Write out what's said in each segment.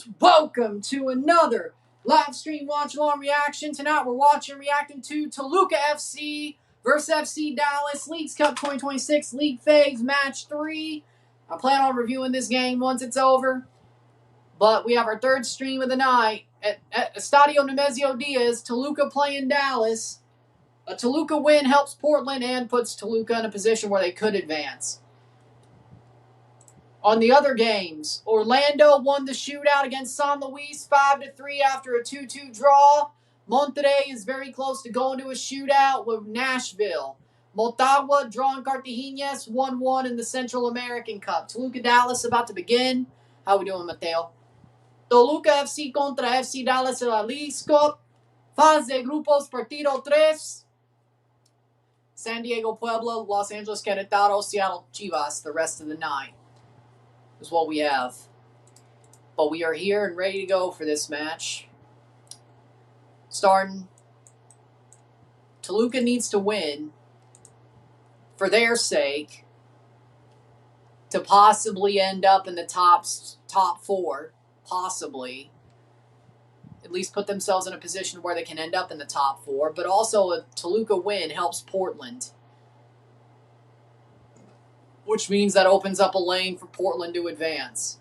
folks, welcome to another live stream watch-along reaction. Tonight we're reacting to Toluca FC versus FC Dallas, Leagues Cup 2026, League Phase, Match 3. I plan on reviewing this game once it's over, but we have our third stream of the night at Estadio Nemesio Diaz, Toluca playing Dallas. A Toluca win helps Portland and puts Toluca in a position where they could advance. On the other games, Orlando won the shootout against San Luis 5-3 after a 2-2 draw. Monterrey is very close to going to a shootout with Nashville. Motagua drawing Cartagenas 1-1 in the Central American Cup. Toluca Dallas about to begin. How we doing, Mateo? Toluca FC contra FC Dallas en la Leagues Cup. Fase de grupos partido 3. San Diego Puebla, Los Angeles Querétaro, Seattle Chivas the rest of the night is what we have. But we are here and ready to go for this match. Starting, Toluca needs to win for their sake to possibly end up in the top 4, possibly. At least put themselves in a position where they can end up in the top 4. But also a Toluca win helps Portland, which means that opens up a lane for Portland to advance.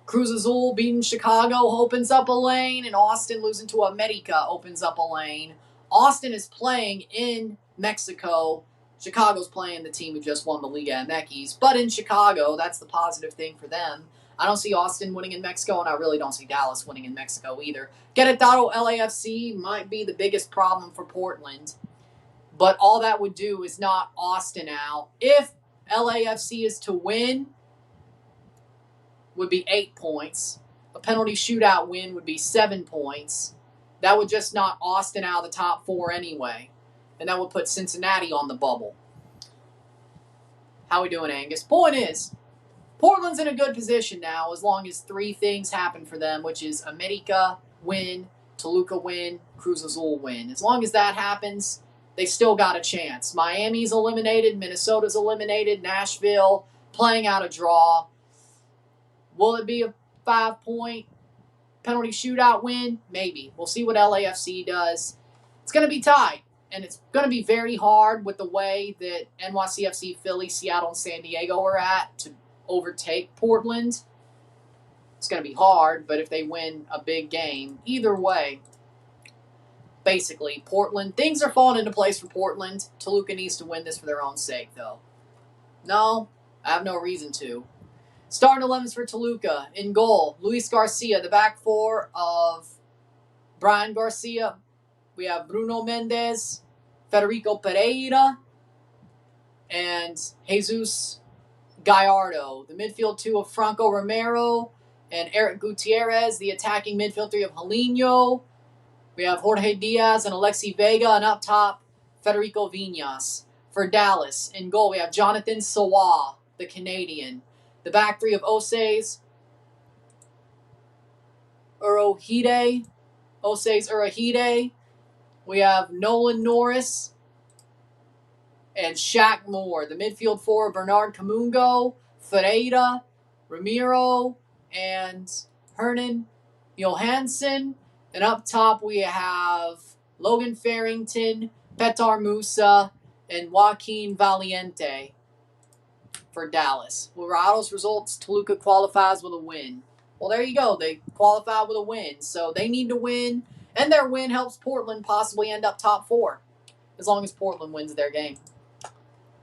Cruz Azul beating Chicago opens up a lane, and Austin losing to America opens up a lane. Austin is playing in Mexico. Chicago's playing the team who just won the Liga MX. But in Chicago, that's the positive thing for them. I don't see Austin winning in Mexico, and I really don't see Dallas winning in Mexico either. Querétaro LAFC might be the biggest problem for Portland. But all that would do is knock Austin out. If LAFC is to win, would be 8 points. A penalty shootout win would be 7 points. That would just knock Austin out of the top 4 anyway. And that would put Cincinnati on the bubble. How we doing, Angus? Point is, Portland's in a good position now as long as 3 things happen for them, which is America win, Toluca win, Cruz Azul win. As long as that happens, they still got a chance. Miami's eliminated. Minnesota's eliminated. Nashville playing out a draw. Will it be a 5-point penalty shootout win? Maybe. We'll see what LAFC does. It's going to be tight, and it's going to be very hard with the way that NYCFC, Philly, Seattle, and San Diego are at to overtake Portland. It's going to be hard, but if they win a big game, either way, basically, Portland, things are falling into place for Portland. Toluca needs to win this for their own sake, though. No, I have no reason to. Starting 11s for Toluca. In goal, Luis Garcia. The back 4 of Brian Garcia. We have Bruno Mendes, Federico Pereira, and Jesus Gallardo. The midfield 2 of Franco Romero and Eric Gutierrez. The attacking midfield 3 of Jolinho. We have Jorge Diaz and Alexi Vega, and up top, Federico Viñas. For Dallas, in goal, we have Jonathan Sawa, the Canadian. The back 3 of Oseis Urahide. We have Nolan Norris and Shaq Moore. The midfield 4 of Bernard Camungo, Ferreira, Ramiro, and Hernan Johansson. And up top, we have Logan Farrington, Petar Musa, and Joaquin Valiente for Dallas. With Rado's results, Toluca qualifies with a win. Well, there you go. They qualify with a win. So they need to win, and their win helps Portland possibly end up top 4, as long as Portland wins their game.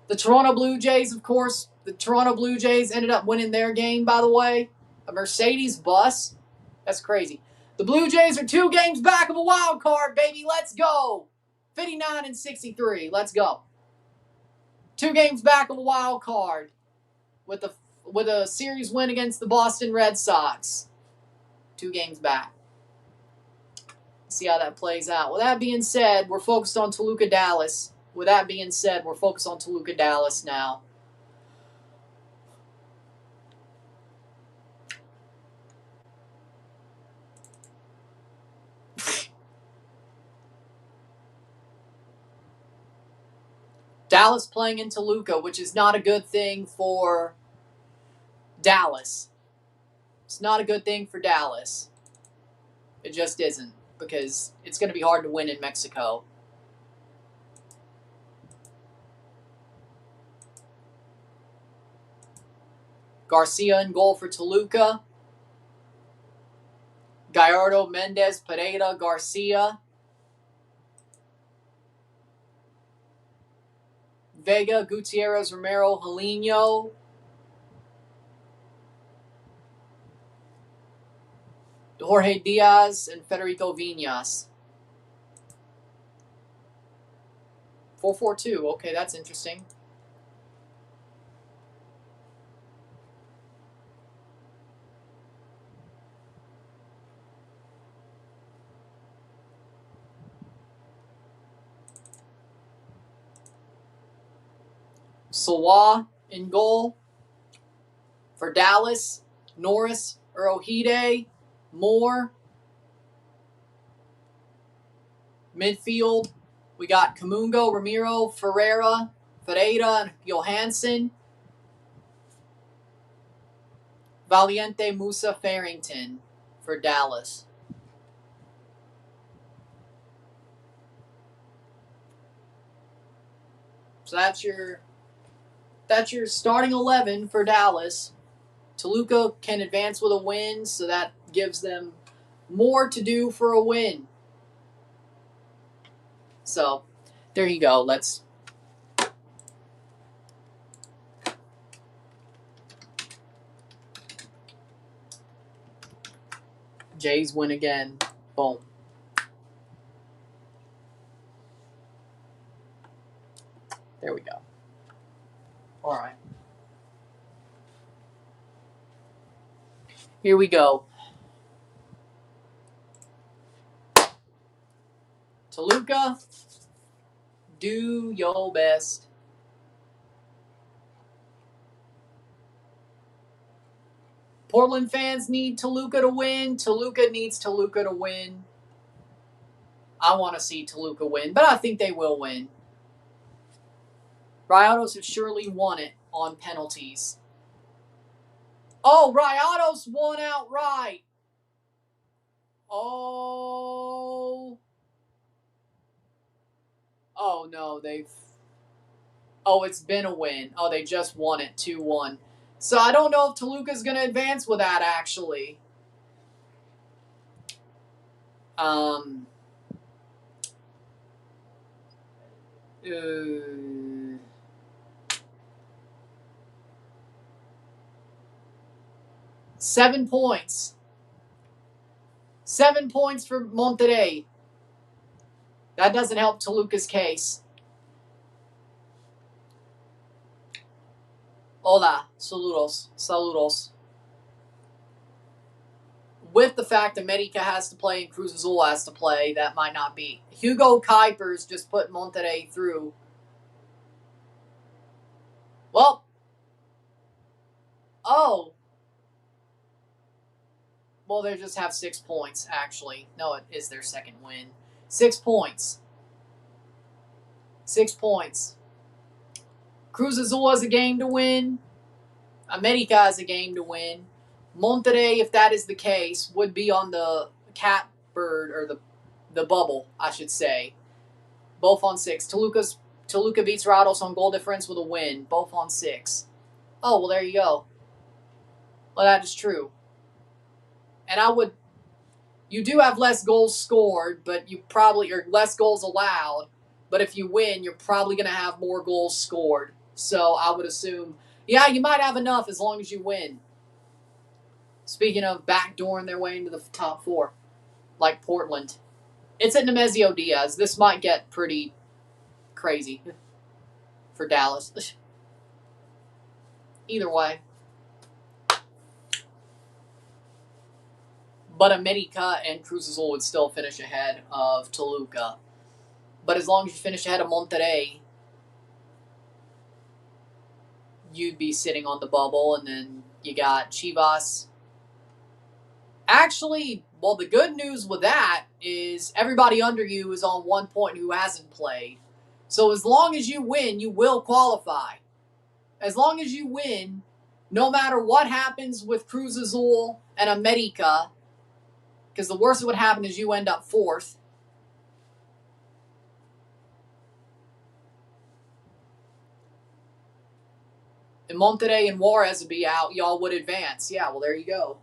The Toronto Blue Jays, of course, ended up winning their game, by the way. A Mercedes bus. That's crazy. The Blue Jays are 2 games back of a wild card, baby. Let's go. 59 and 63. Let's go. 2 games back of a wild card with a series win against the Boston Red Sox. 2 games back. See how that plays out. With that being said, we're focused on Toluca Dallas. Now. Dallas playing in Toluca, which is not a good thing for Dallas. It's not a good thing for Dallas. It just isn't, because it's going to be hard to win in Mexico. Garcia in goal for Toluca. Gallardo, Mendez, Pereira, Garcia. Vega, Gutierrez, Romero, Helino. Jorge Diaz and Federico Viñas. 4-4-2. Okay, that's interesting. Sawa in goal for Dallas. Norris, Urohide, Moore. Midfield, we got Camungo, Ramiro, Ferreira, and Johansson. Valiente, Musa, Farrington for Dallas. So that's your starting 11 for Dallas. Toluca can advance with a win, so that gives them more to do for a win. So, there you go. Let's Jays win again. Boom. There we go. All right. Here we go. Toluca, do your best. Portland fans need Toluca to win. Toluca needs Toluca to win. I want to see Toluca win, but I think they will win. Rayados have surely won it on penalties. Oh, Rayados won outright. Oh. Oh, no, Oh, it's been a win. Oh, they just won it 2-1. So I don't know if Toluca's going to advance with that, actually. 7 points. 7 points for Monterrey. That doesn't help Toluca's case. Hola, saludos. With the fact America has to play and Cruz Azul has to play, that might not be. Hugo Kuipers just put Monterrey through. Well. Oh. Well, they just have 6 points, actually. No, it is their second win. 6 points. 6 points. Cruz Azul has a game to win. America has a game to win. Monterrey, if that is the case, would be on the catbird, or the bubble, I should say. Both on 6. Toluca beats Rados on goal difference with a win. Both on 6. Oh, well, there you go. Well, that is true. And you do have less goals scored, but or less goals allowed. But if you win, you're probably going to have more goals scored. So I would assume, yeah, you might have enough as long as you win. Speaking of backdooring their way into the top 4, like Portland. It's at Nemesio Diaz. This might get pretty crazy for Dallas. Either way. But America and Cruz Azul would still finish ahead of Toluca. But as long as you finish ahead of Monterrey, you'd be sitting on the bubble. And then you got Chivas. Actually, well, the good news with that is everybody under you is on 1 point who hasn't played. So as long as you win, you will qualify. As long as you win, no matter what happens with Cruz Azul and America, because the worst that would happen is you end up 4th. And Monterrey and Juarez would be out, y'all would advance. Yeah, well, there you go.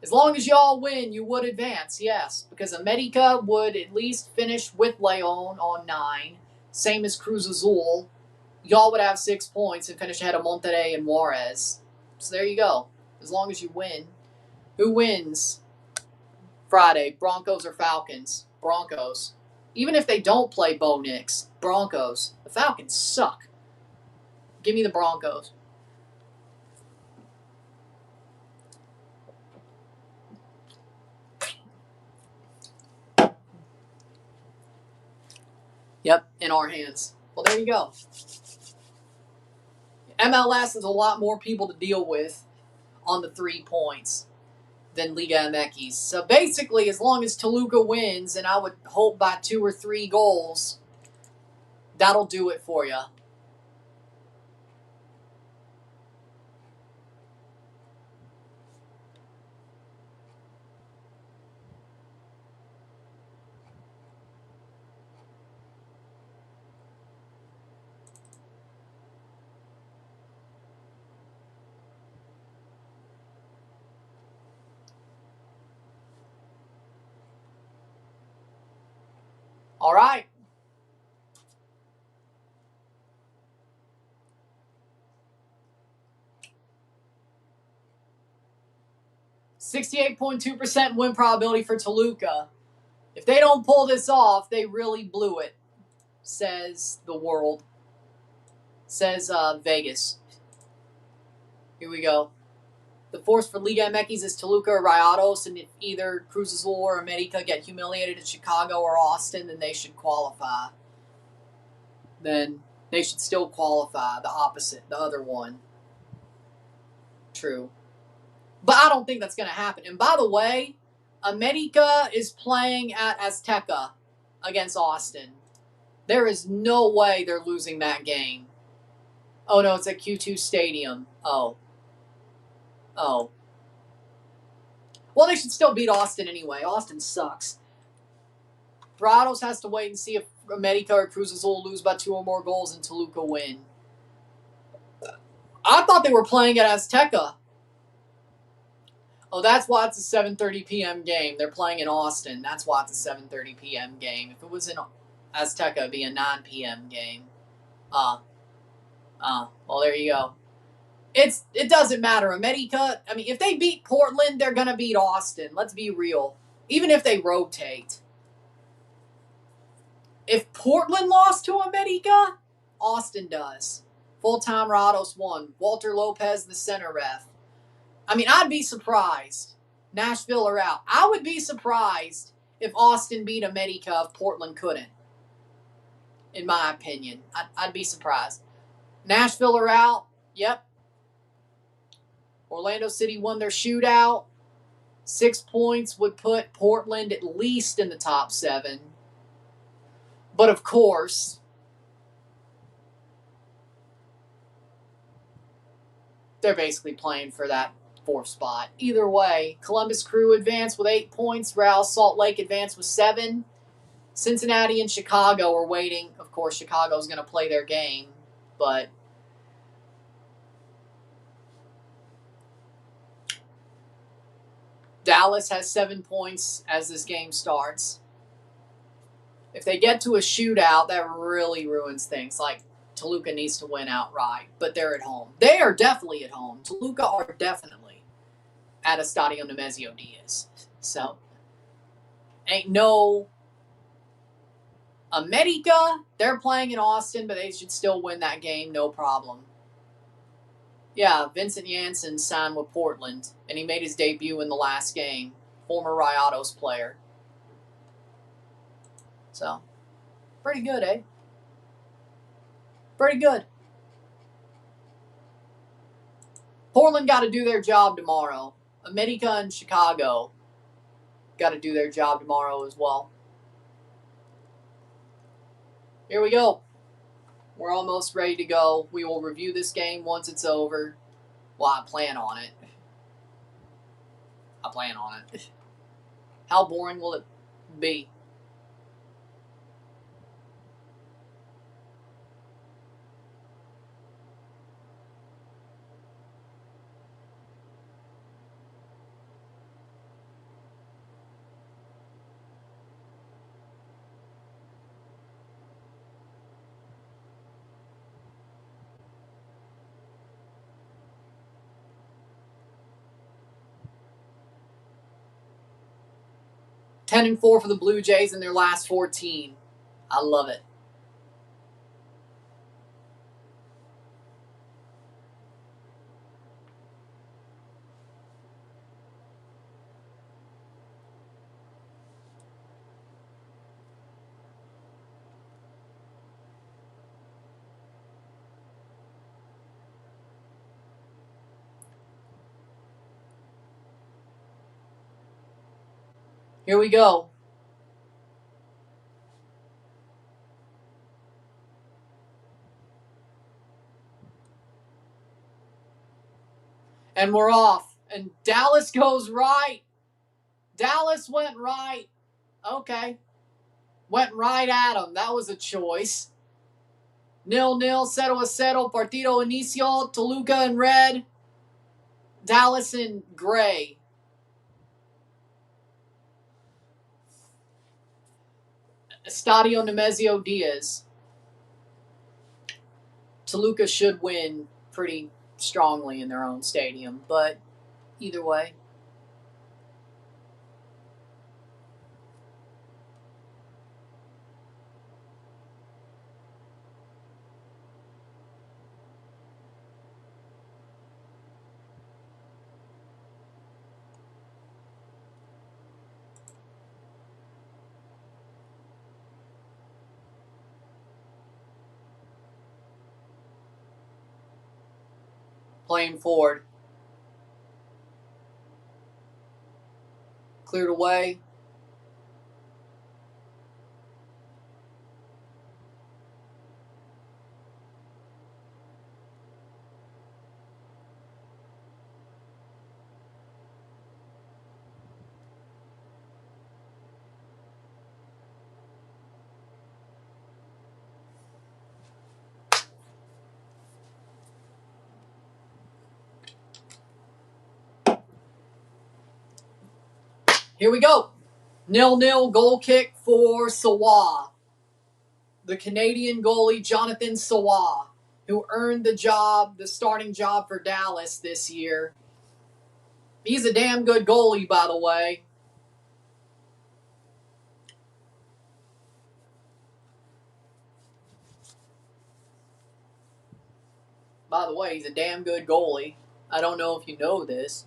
As long as y'all win, you would advance, yes. Because America would at least finish with Leon on 9. Same as Cruz Azul. Y'all would have 6 points and finish ahead of Monterrey and Juarez. So there you go. As long as you win. Who wins Friday? Broncos or Falcons? Broncos. Even if they don't play Bo Nix, Broncos. The Falcons suck. Give me the Broncos. Yep, in our hands. Well, there you go. MLS has a lot more people to deal with on the 3 points than Liga MX. So basically, as long as Toluca wins, and I would hope by 2 or 3 goals, that'll do it for you. All right. %68.2% win probability for Toluca. If they don't pull this off, they really blew it, says the world. Says Vegas. Here we go. The force for Liga MX is Toluca or Rayados, and if either Cruz Azul or America get humiliated in Chicago or Austin, then they should qualify. Then they should still qualify. The opposite, the other one. True. But I don't think that's going to happen. And by the way, America is playing at Azteca against Austin. There is no way they're losing that game. Oh, no, it's at Q2 Stadium. Oh. Well, they should still beat Austin anyway. Austin sucks. Rayados has to wait and see if America or Cruz Azul lose by 2 or more goals and Toluca win. I thought they were playing at Azteca. Oh, that's why it's a 7:30 p.m. game. They're playing in Austin. That's why it's a 7:30 p.m. game. If it was in Azteca, it'd be a 9 p.m. game. Well, there you go. It doesn't matter. America, I mean, if they beat Portland, they're going to beat Austin. Let's be real. Even if they rotate. If Portland lost to America, Austin does. Full-time Rados won. Walter Lopez, the center ref. I mean, I'd be surprised. Nashville are out. I would be surprised if Austin beat America if Portland couldn't. In my opinion. I'd be surprised. Nashville are out. Yep. Orlando City won their shootout. 6 points would put Portland at least in the top 7. But of course, they're basically playing for that 4th spot. Either way, Columbus Crew advanced with 8 points. Real Salt Lake advanced with 7. Cincinnati and Chicago are waiting. Of course, Chicago's going to play their game, but Dallas has 7 points as this game starts. If they get to a shootout, that really ruins things. Like, Toluca needs to win outright, but they're at home. They are definitely at home. Toluca are definitely at Estadio Nemesio Diaz. So, ain't no America. They're playing in Austin, but they should still win that game, no problem. Yeah, Vincent Janssen signed with Portland, and he made his debut in the last game. Former Rayados player. So, pretty good, eh? Pretty good. Portland got to do their job tomorrow. America and Chicago got to do their job tomorrow as well. Here we go. We're almost ready to go. We will review this game once it's over. Well, I plan on it. I plan on it. How boring will it be? Ten and 4 for the Blue Jays in their last 14. I love it. Here we go. And we're off. And Dallas goes right. Dallas went right. Okay. Went right at him. That was a choice. 0-0, 0-0, partido inicio. Toluca in red. Dallas in gray. Estadio Nemesio Diaz. Toluca should win pretty strongly in their own stadium, but either way. Playing forward. Cleared away. Here we go. 0-0 goal kick for Sawa. The Canadian goalie, Jonathan Sawa, who earned the starting job for Dallas this year. He's a damn good goalie, by the way. By the way, he's a damn good goalie. I don't know if you know this.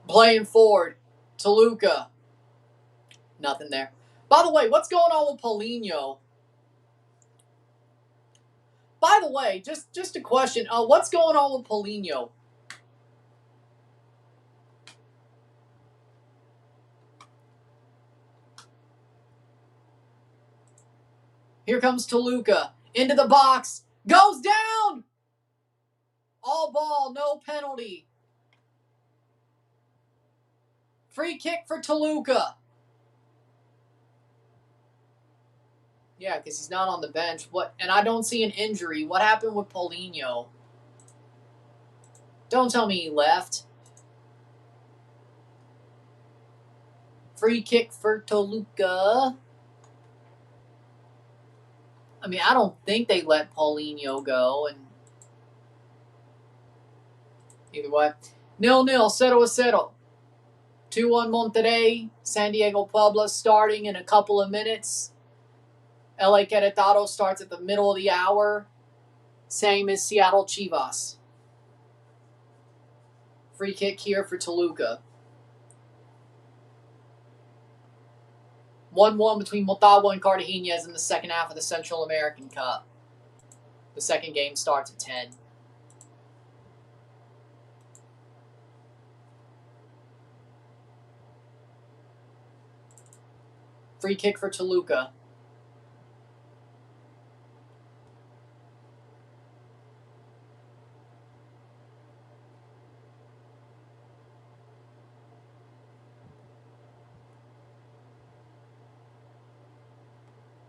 Playing forward, Toluca. Nothing there. By the way, what's going on with Paulinho? By the way, just a question. What's going on with Paulinho? Here comes Toluca. Into the box. Goes down! All ball, no penalty. Free kick for Toluca. Yeah, because he's not on the bench. And I don't see an injury. What happened with Paulinho? Don't tell me he left. Free kick for Toluca. I mean, I don't think they let Paulinho go. And either way. 0-0, 0-0. 2-1 Monterrey. San Diego Puebla starting in a couple of minutes. LA Querétaro starts at the middle of the hour. Same as Seattle Chivas. Free kick here for Toluca. 1-1 between Motagua and Cartagenas in the second half of the Central American Cup. The second game starts at 10. Free kick for Toluca.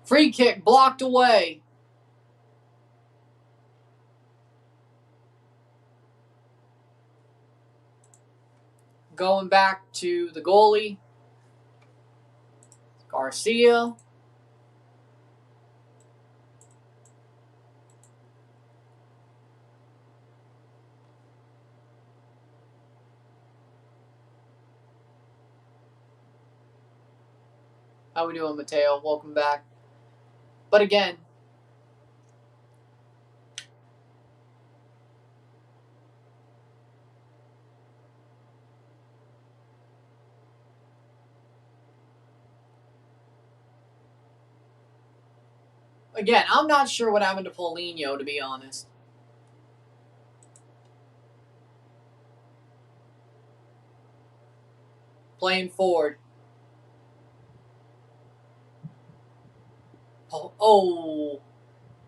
Free kick blocked away. Going back to the goalie. Garcia. How we doing, Mateo? Welcome back. But again, I'm not sure what happened to Paulinho, to be honest. Playing forward. Oh.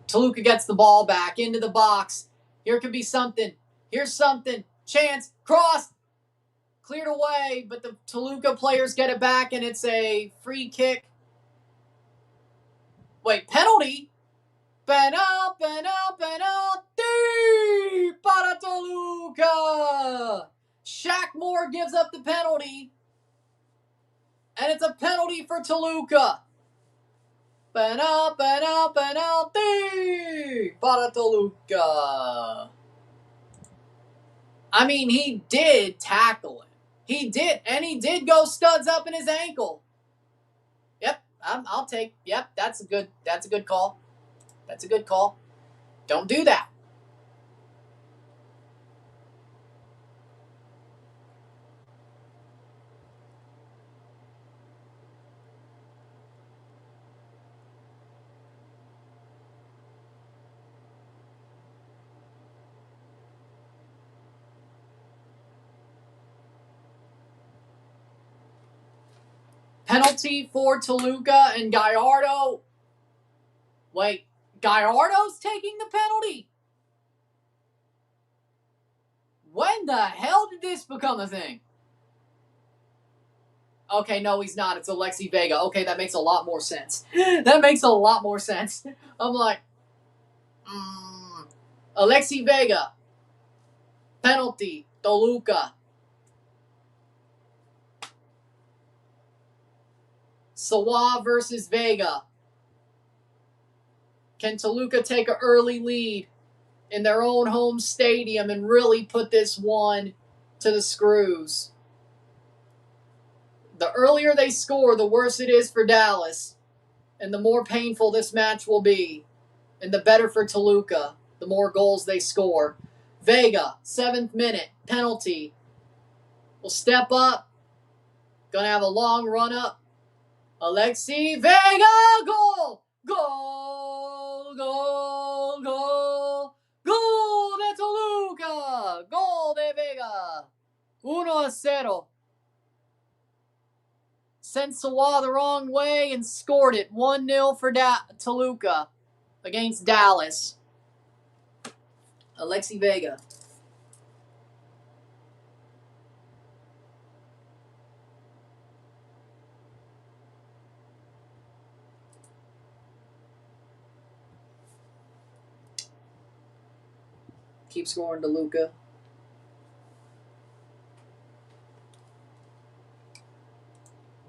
Toluca gets the ball back into the box. Here could be something. Here's something. Chance. Cross. Cleared away, but the Toluca players get it back, and it's a free kick. Wait, penalty? Penalty para Toluca. Shaq Moore gives up the penalty, and it's a penalty for Toluca. Penalty para Toluca. I mean, he did tackle it. He did, and he did go studs up in his ankle. Yep, I'll take. Yep, that's a good call. That's a good call. Don't do that. Penalty for Toluca and Gallardo. Wait, Gallardo's taking the penalty? When the hell did this become a thing? Okay, no, he's not. It's Alexi Vega. Okay, that makes a lot more sense. That makes a lot more sense. I'm like, Alexi Vega. Penalty, Toluca. Sawa versus Vega. Can Toluca take an early lead in their own home stadium and really put this one to the screws? The earlier they score, the worse it is for Dallas, and the more painful this match will be. And the better for Toluca, the more goals they score. Vega, 7th minute, penalty. Will step up. Gonna have a long run up. Alexi Vega, goal! Goal! Goal! Goal! Goal de Toluca! Goal de Vega! 1-0. Sent Sawa the wrong way and scored it. 1-0 for Toluca against Dallas. Alexi Vega. Keep scoring Toluca.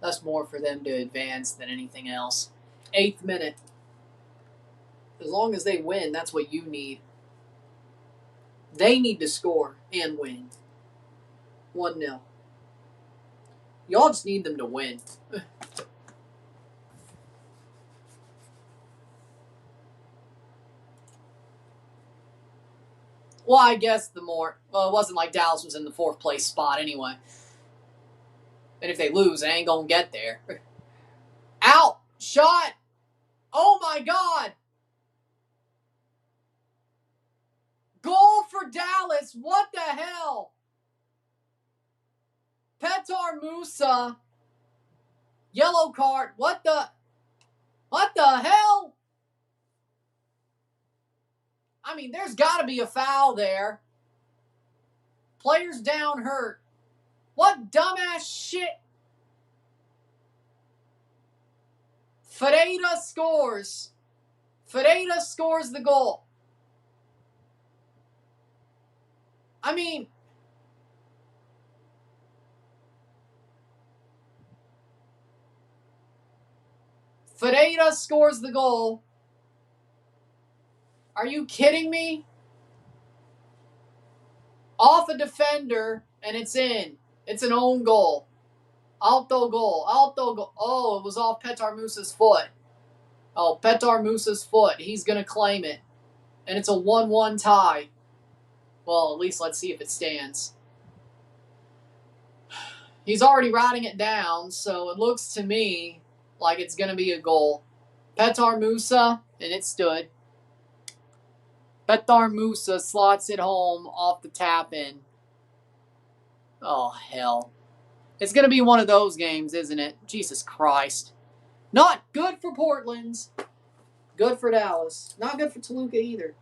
That's more for them to advance than anything else. 8th minute. As long as they win, that's what you need. They need to score and win. 1-0. Y'all just need them to win. Well, I guess the more... Well, it wasn't like Dallas was in the 4th place spot anyway. And if they lose, they ain't gonna get there. Out! Shot! Oh my God! Goal for Dallas! What the hell? Petar Musa. Yellow card. What the hell? I mean, there's got to be a foul there. Players down hurt. What dumbass shit? Ferreira scores. Ferreira scores the goal. I mean, Ferreira scores the goal. Are you kidding me? Off a defender, and it's in. It's an own goal. Alto goal. Alto goal. Oh, it was off Petar Musa's foot. Oh, Petar Musa's foot. He's going to claim it. And it's a 1-1 tie. Well, at least let's see if it stands. He's already writing it down, so it looks to me like it's going to be a goal. Petar Musa, and it stood. Petar Musa slots it home off the tap-in. Oh, hell. It's going to be one of those games, isn't it? Jesus Christ. Not good for Portland's. Good for Dallas. Not good for Toluca either.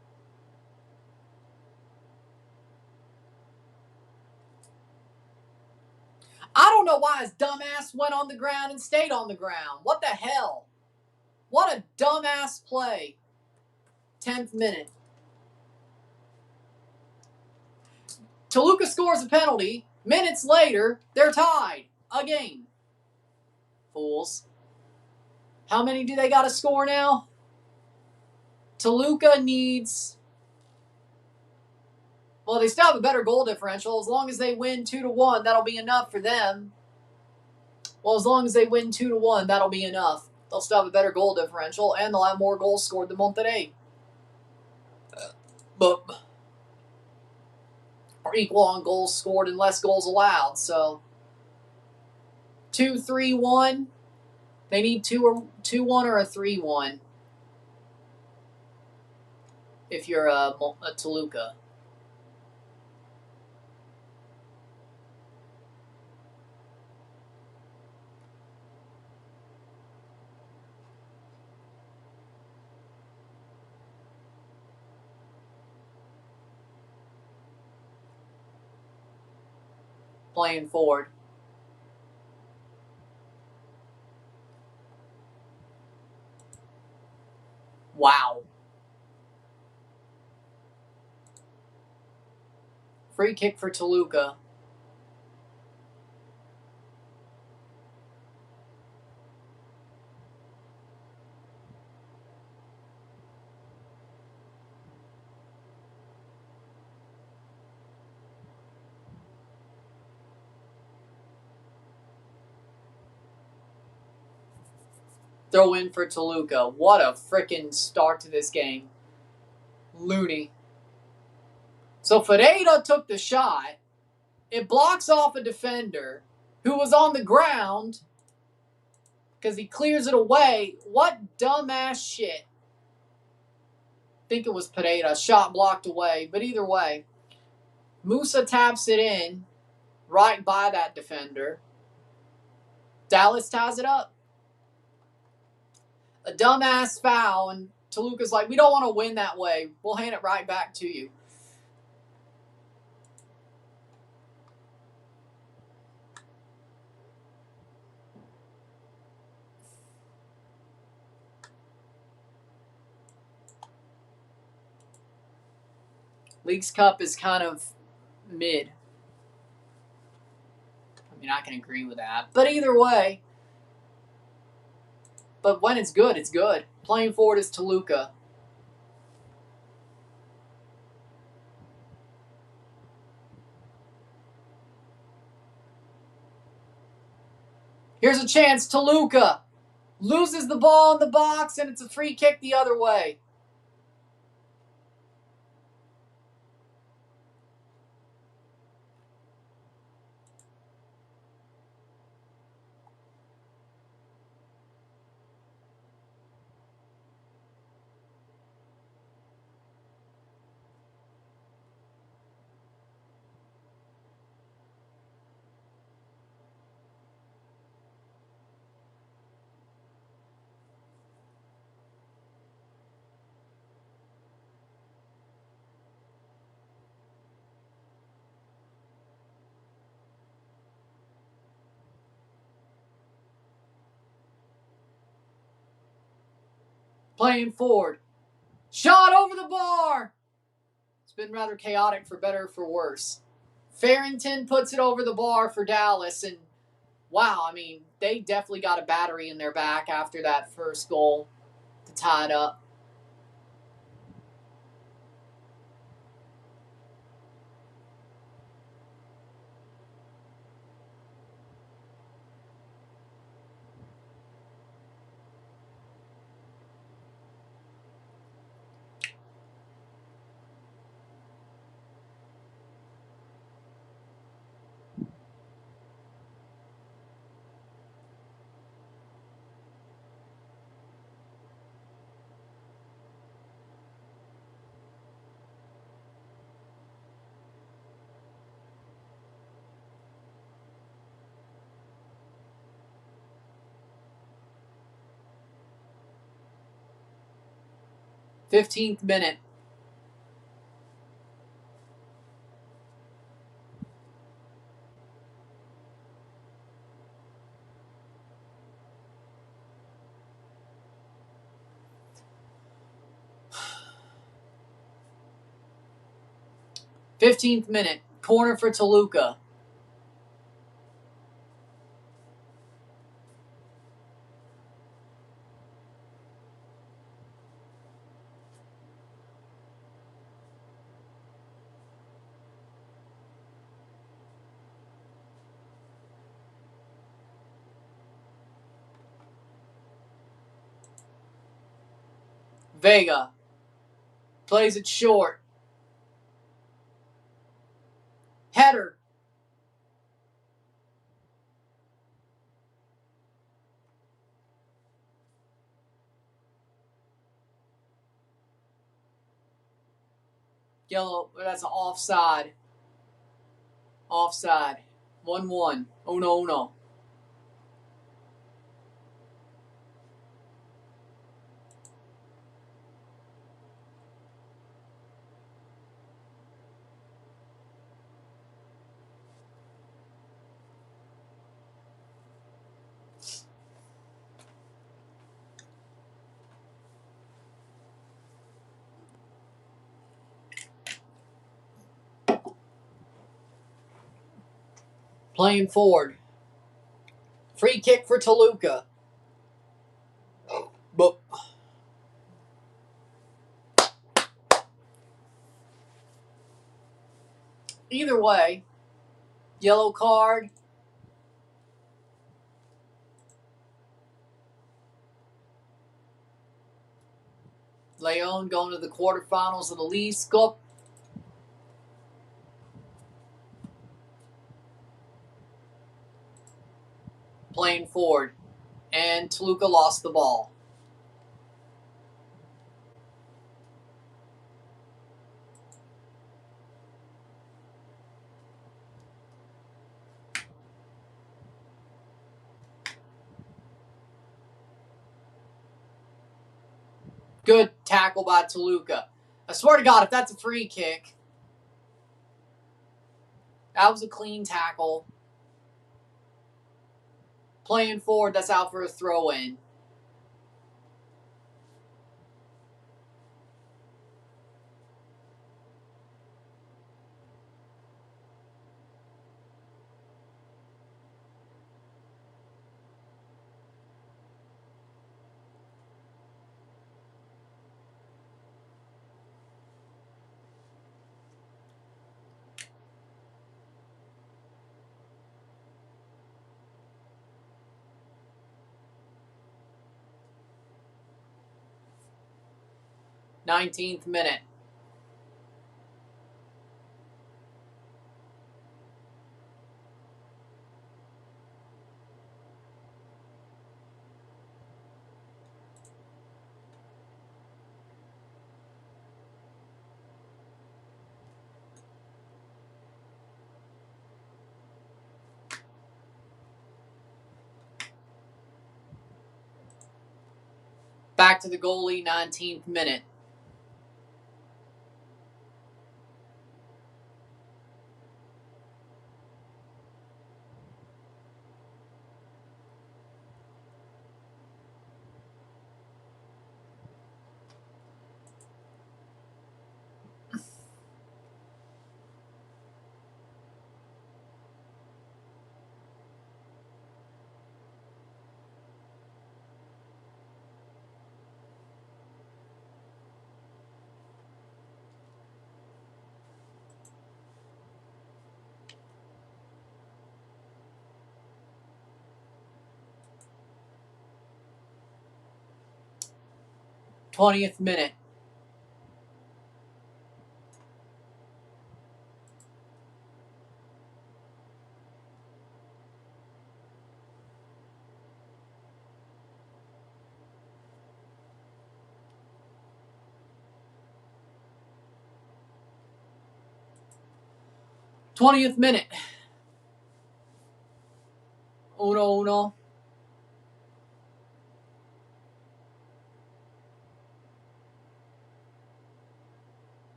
I don't know why his dumbass went on the ground and stayed on the ground. What the hell? What a dumbass play. 10th minute. Toluca scores a penalty. Minutes later, they're tied. Again. Fools. How many do they got to score now? Toluca needs... Well, they still have a better goal differential. As long as they win 2-1, that'll be enough for them. Well, as long as they win 2-1, that'll be enough. They'll still have a better goal differential, and they'll have more goals scored than Monterrey. But... Or equal on goals scored and less goals allowed. So 2-3-1. They need 2-1 or a 3-1 if you're a Toluca. Playing forward. Wow. Free kick for Toluca. Throw in for Toluca. What a freaking start to this game. Looney. So Ferreira took the shot. It blocks off a defender who was on the ground because he clears it away. What dumbass shit. I think it was Pereira. Shot blocked away. But either way, Musa taps it in right by that defender. Dallas ties it up. A dumbass foul, and Toluca's like, we don't want to win that way. We'll hand it right back to you. Leagues Cup is kind of mid. I mean, I can agree with that. But either way. But when it's good, it's good. Playing forward is Toluca. Here's a chance. Toluca loses the ball in the box, and it's a free kick the other way. Playing forward. Shot over the bar. It's been rather chaotic for better or for worse. Farrington puts it over the bar for Dallas, and wow, I mean, they definitely got a battery in their back after that first goal to tie it up. Fifteenth minute. Corner for Toluca. Vega plays it short. Header. Yellow, that's an offside. Offside. 1-1. Oh no. Playing forward. Free kick for Toluca. But either way, yellow card. Leon going to the quarterfinals of the League Cup. Playing forward. And Toluca lost the ball. Good tackle by Toluca. I swear to God, if that's a free kick, that was a clean tackle. Playing forward, that's out for a throw-in. Nineteenth minute. Back to the goalie, 19th minute. 20th minute. Twentieth minute. 1-1.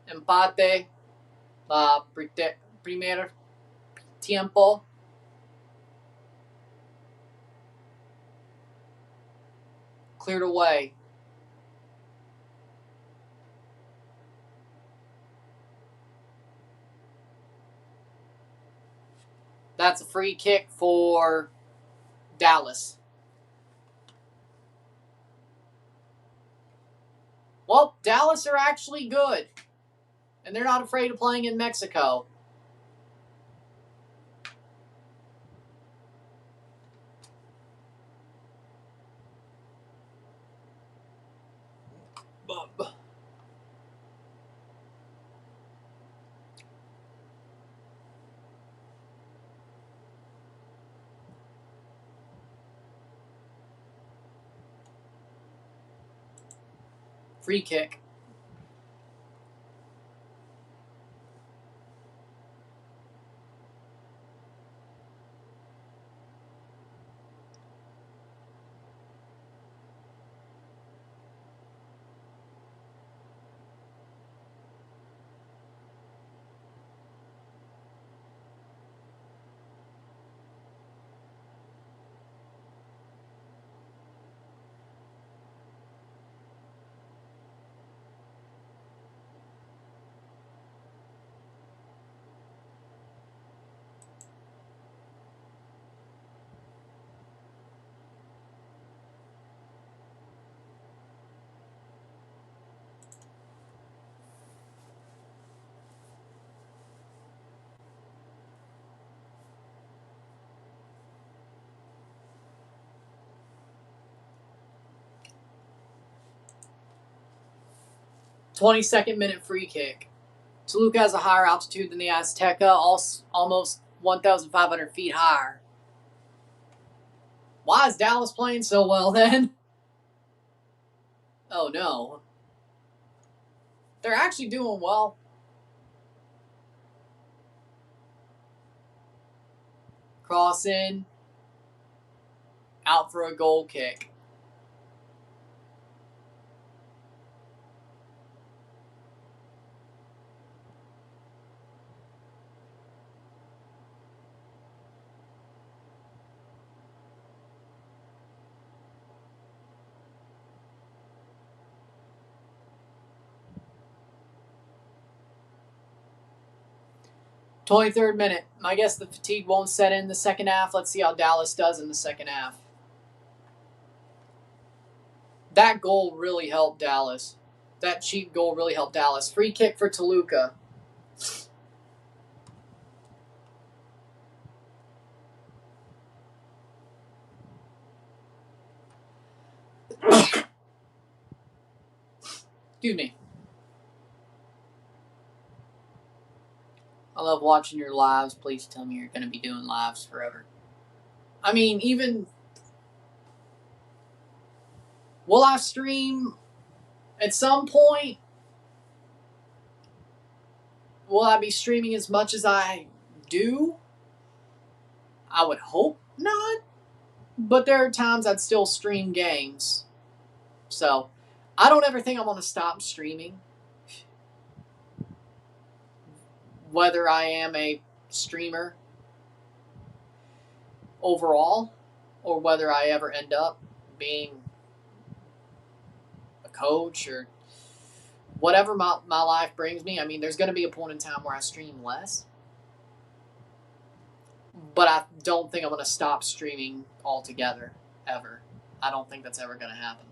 Empate. Primer tiempo. Cleared away. That's a free kick for Dallas. Well, Dallas are actually good. And they're not afraid of playing in Mexico. Free kick. Twenty-second minute free kick. Toluca has a higher altitude than the Azteca, almost 1,500 feet higher. Why is Dallas playing so well then? Oh no. They're actually doing well. Cross in. Out for a goal kick. Twenty-third minute. I guess the fatigue won't set in the second half. Let's see how Dallas does in the second half. That goal really helped Dallas. That cheap goal really helped Dallas. Free kick for Toluca. Excuse me. I love watching your lives. Please tell me you're going to be doing lives forever. I mean, even... Will I stream at some point? Will I be streaming as much as I do? I would hope not. But there are times I'd still stream games. So, I don't ever think I'm going to stop streaming. Whether I am a streamer overall, or whether I ever end up being a coach or whatever my life brings me. I mean, there's going to be a point in time where I stream less. But I don't think I'm going to stop streaming altogether, ever. I don't think that's ever going to happen.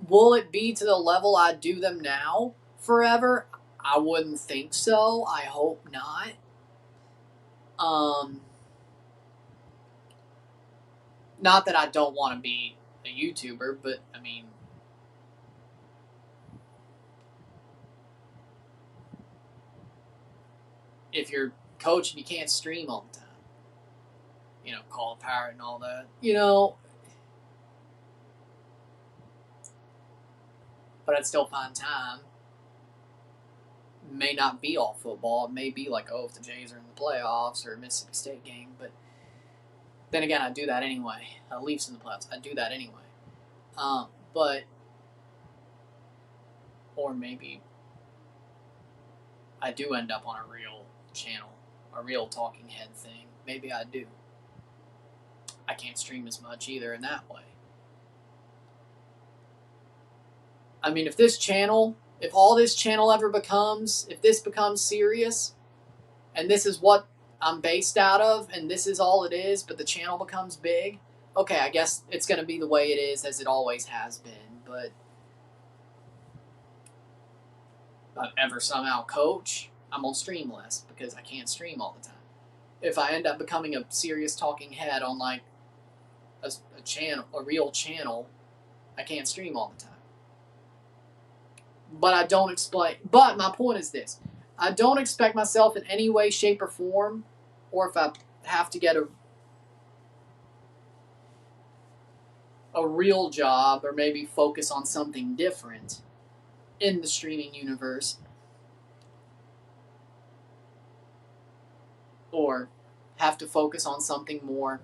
Will it be to the level I do them now forever? I wouldn't think so. I hope not. Not that I don't want to be a YouTuber, but I mean, if you're coaching, you can't stream all the time. You know, call a pirate and all that. You know, but I'd still find time. May not be all football. It may be like, oh, if the Jays are in the playoffs or a Mississippi State game. But then again, I do that anyway. Leafs in the playoffs. I do that anyway. But, or maybe I do end up on a real channel, a real talking head thing. Maybe I do. I can't stream as much either in that way. I mean, if all this channel ever becomes, if this becomes serious, and this is what I'm based out of, and this is all it is, but the channel becomes big, okay, I guess it's going to be the way it is as it always has been, but if I ever somehow coach, I'm going to stream less because I can't stream all the time. If I end up becoming a serious talking head on like a channel, a real channel, I can't stream all the time. But I don't explain. But my point is this: I don't expect myself in any way, shape, or form, or if I have to get a real job or maybe focus on something different in the streaming universe, or have to focus on something more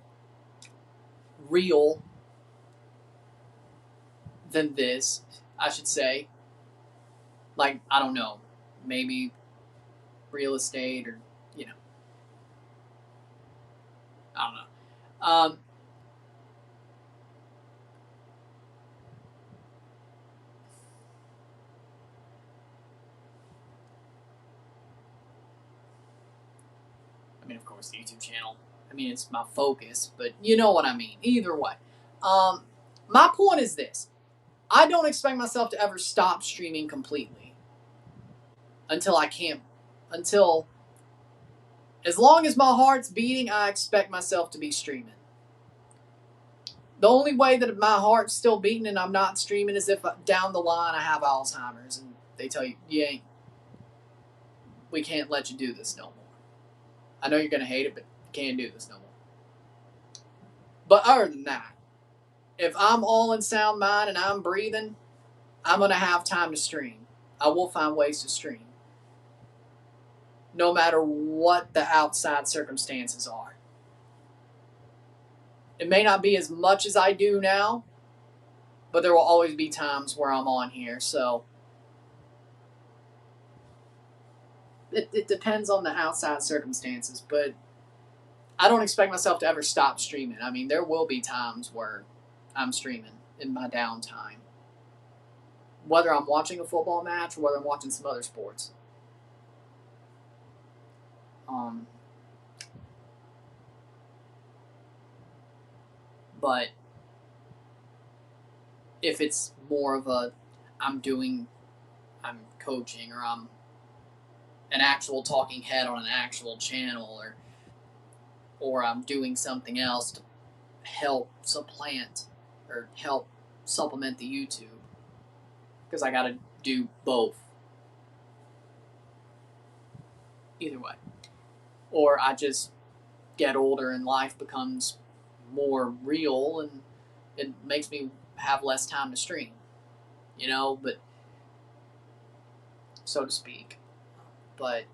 real than this, I should say. Like, I don't know, maybe real estate or, you know, I don't know. I mean, of course, the YouTube channel. I mean, it's my focus, but you know what I mean. Either way. My point is this. I don't expect myself to ever stop streaming completely until I can't. Until, as long as my heart's beating, I expect myself to be streaming. The only way that my heart's still beating and I'm not streaming is if down the line I have Alzheimer's and they tell you, we can't let you do this no more. I know you're going to hate it, but you can't do this no more. But other than that, if I'm all in sound mind and I'm breathing, I'm going to have time to stream. I will find ways to stream. No matter what the outside circumstances are. It may not be as much as I do now, but there will always be times where I'm on here. So it depends on the outside circumstances, but I don't expect myself to ever stop streaming. I mean, there will be times where I'm streaming in my downtime. Whether I'm watching a football match or whether I'm watching some other sports. But if it's more of a I'm coaching or I'm an actual talking head on an actual channel or I'm doing something else to help supplement the YouTube. Because I got to do both. Either way. Or I just get older and life becomes more real and it makes me have less time to stream. You know, but so to speak. But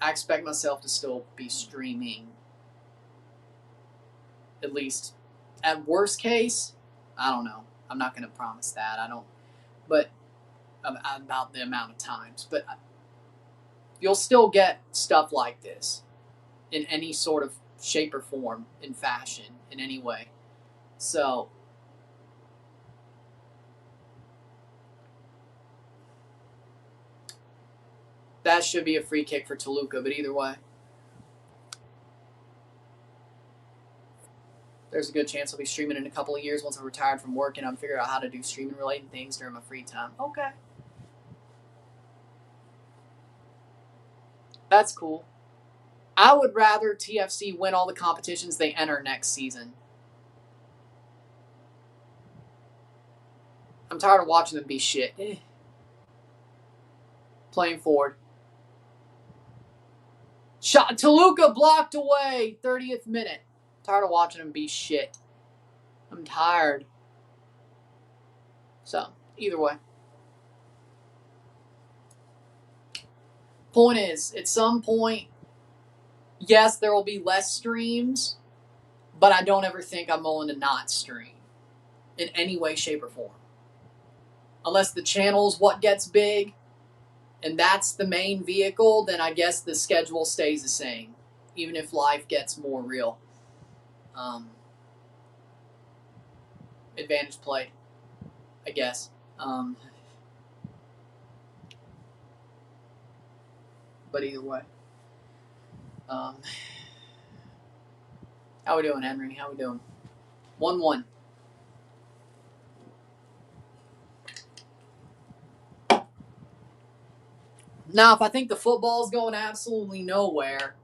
I expect myself to still be streaming. At least at worst case, I don't know. I'm not going to promise that. But about the amount of times. But you'll still get stuff like this in any sort of shape or form, in fashion, in any way. So that should be a free kick for Toluca, but either way. There's a good chance I'll be streaming in a couple of years once I'm retired from work and I'm figuring out how to do streaming related things during my free time. Okay. That's cool. I would rather TFC win all the competitions they enter next season. I'm tired of watching them be shit. Playing forward. Shot. Toluca blocked away. 30th minute. Tired of watching them be shit. I'm tired. So, either way. Point is, at some point, yes, there will be less streams, but I don't ever think I'm willing to not stream in any way, shape, or form. Unless the channel's what gets big, and that's the main vehicle, then I guess the schedule stays the same, even if life gets more real. Advantage played, I guess. But either way. How we doing, Henry? How we doing? 1-1. Now, if I think the football's going absolutely nowhere,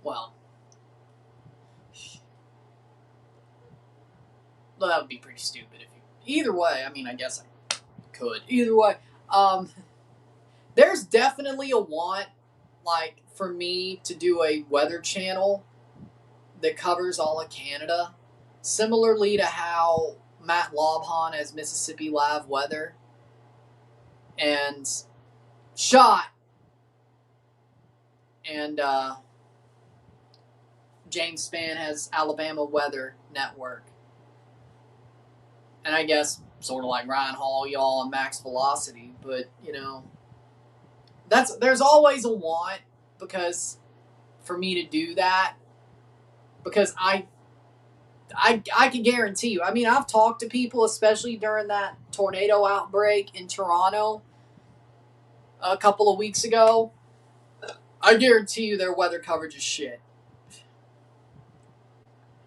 well, that would be pretty stupid. If you, either way, I mean, I guess I could. Either way, there's definitely a want, like, for me to do a weather channel that covers all of Canada, similarly to how Matt Lobhan has Mississippi Live Weather and Shot and James Spann has Alabama Weather Network. And I guess sort of like Ryan Hall, y'all, and Max Velocity, but, you know, there's always a want because for me to do that, because I can guarantee you, I mean, I've talked to people, especially during that tornado outbreak in Toronto a couple of weeks ago. I guarantee you their weather coverage is shit.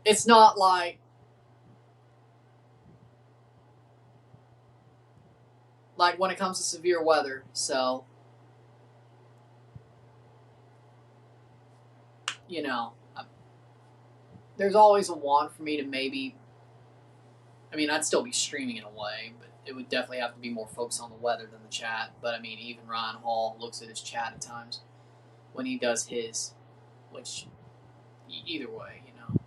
It's not like when it comes to severe weather, so, you know, there's always a want for me to maybe, I mean, I'd still be streaming in a way, but it would definitely have to be more focused on the weather than the chat. But, I mean, even Ryan Hall looks at his chat at times when he does his, which, either way, you know.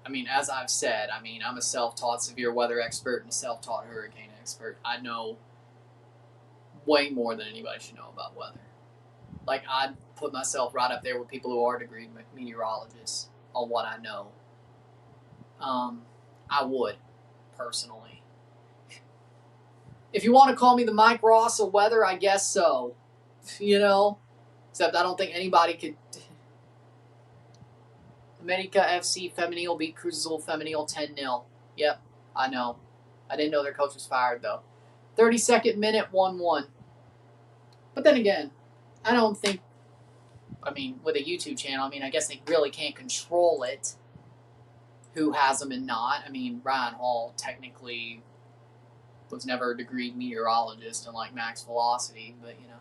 I mean, as I've said, I mean, I'm a self-taught severe weather expert and a self-taught hurricane expert. I know way more than anybody should know about weather. Like, I'd put myself right up there with people who are degree meteorologists on what I know. I would, personally. If you want to call me the Mike Ross of weather, I guess so. You know? Except I don't think anybody could. America FC Femenil beat Cruz Azul Femenil 10-0. Yep, I know. I didn't know their coach was fired, though. 32nd minute, 1-1. But then again, I don't think, I mean, with a YouTube channel, I mean, I guess they really can't control it, who has them and not. I mean, Ryan Hall technically was never a degree meteorologist, unlike Max Velocity, but, you know.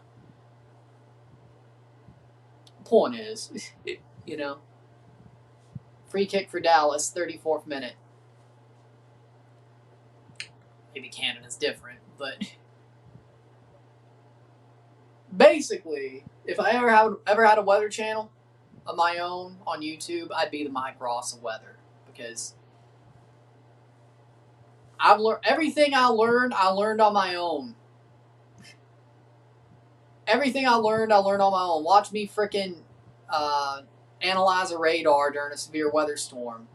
Point is, you know. Free kick for Dallas, 34th minute. Maybe Canada's different, but basically, if I ever had a weather channel of my own on YouTube, I'd be the Mike Ross of weather, because I've learned everything I learned on my own. Everything I learned on my own. Watch me frickin' analyze a radar during a severe weather storm.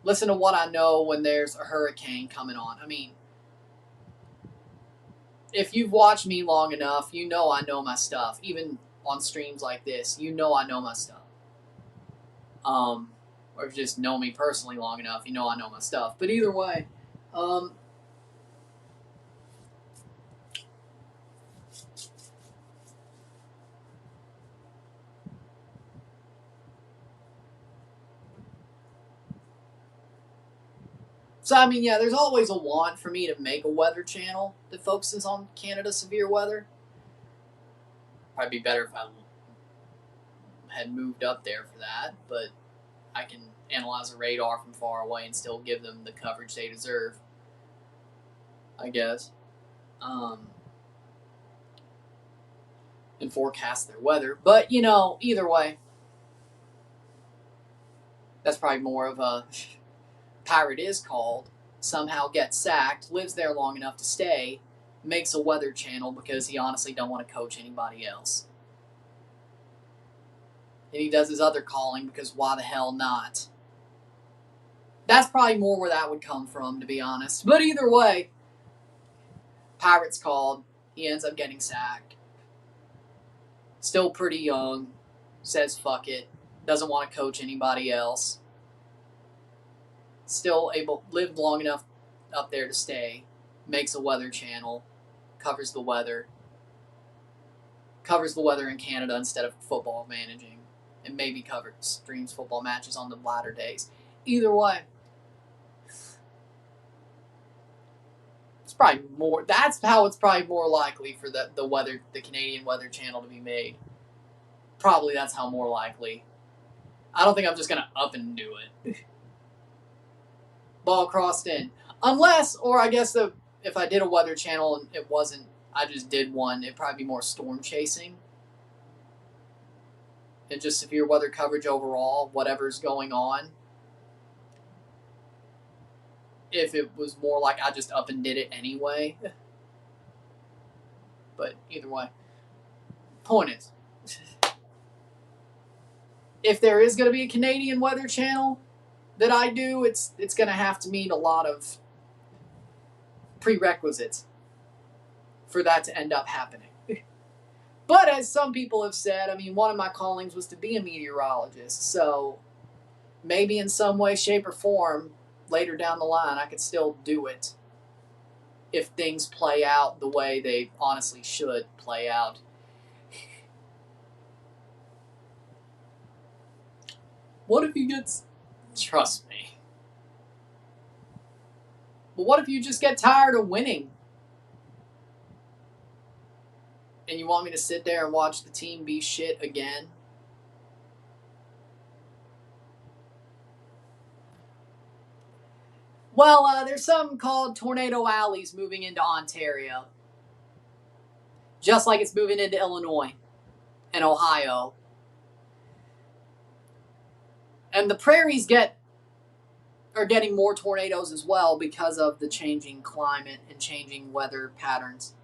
Listen to what I know when there's a hurricane coming on. I mean, if you've watched me long enough, you know I know my stuff. Even on streams like this, you know I know my stuff. Or if you just know me personally long enough, you know I know my stuff. But either way, so, I mean, yeah, there's always a want for me to make a weather channel that focuses on Canada severe weather. Probably be better if I had moved up there for that, but I can analyze a radar from far away and still give them the coverage they deserve, I guess. And forecast their weather. But, either way, that's probably more of a pirate is called, somehow gets sacked, lives there long enough to stay, makes a weather channel because he honestly don't want to coach anybody else. And he does his other calling because why the hell not? That's probably more where that would come from, to be honest. But either way, Pirates called. He ends up getting sacked. Still pretty young. Says fuck it. Doesn't want to coach anybody else. Still lived long enough up there to stay. Makes a weather channel. Covers the weather. Covers the weather in Canada instead of football managing. And maybe streams football matches on the latter days. Either way. Probably more. That's how it's probably more likely for the Canadian Weather Channel to be made. Probably that's how more likely. I don't think I'm just gonna up and do it. Ball crossed in, unless, or I guess if I did a Weather Channel and it wasn't, I just did one. It'd probably be more storm chasing and just severe weather coverage overall, whatever's going on. If it was more like I just up and did it anyway. But either way. Point is, if there is going to be a Canadian Weather Channel that I do, it's going to have to meet a lot of prerequisites for that to end up happening. But as some people have said, I mean, one of my callings was to be a meteorologist. So maybe in some way, shape, or form, later down the line, I could still do it if things play out the way they honestly should play out. What if you get... Trust me. But what if you just get tired of winning? And you want me to sit there and watch the team be shit again? Well, there's something called Tornado Alley's moving into Ontario. Just like it's moving into Illinois and Ohio. And the prairies are getting more tornadoes as well because of the changing climate and changing weather patterns.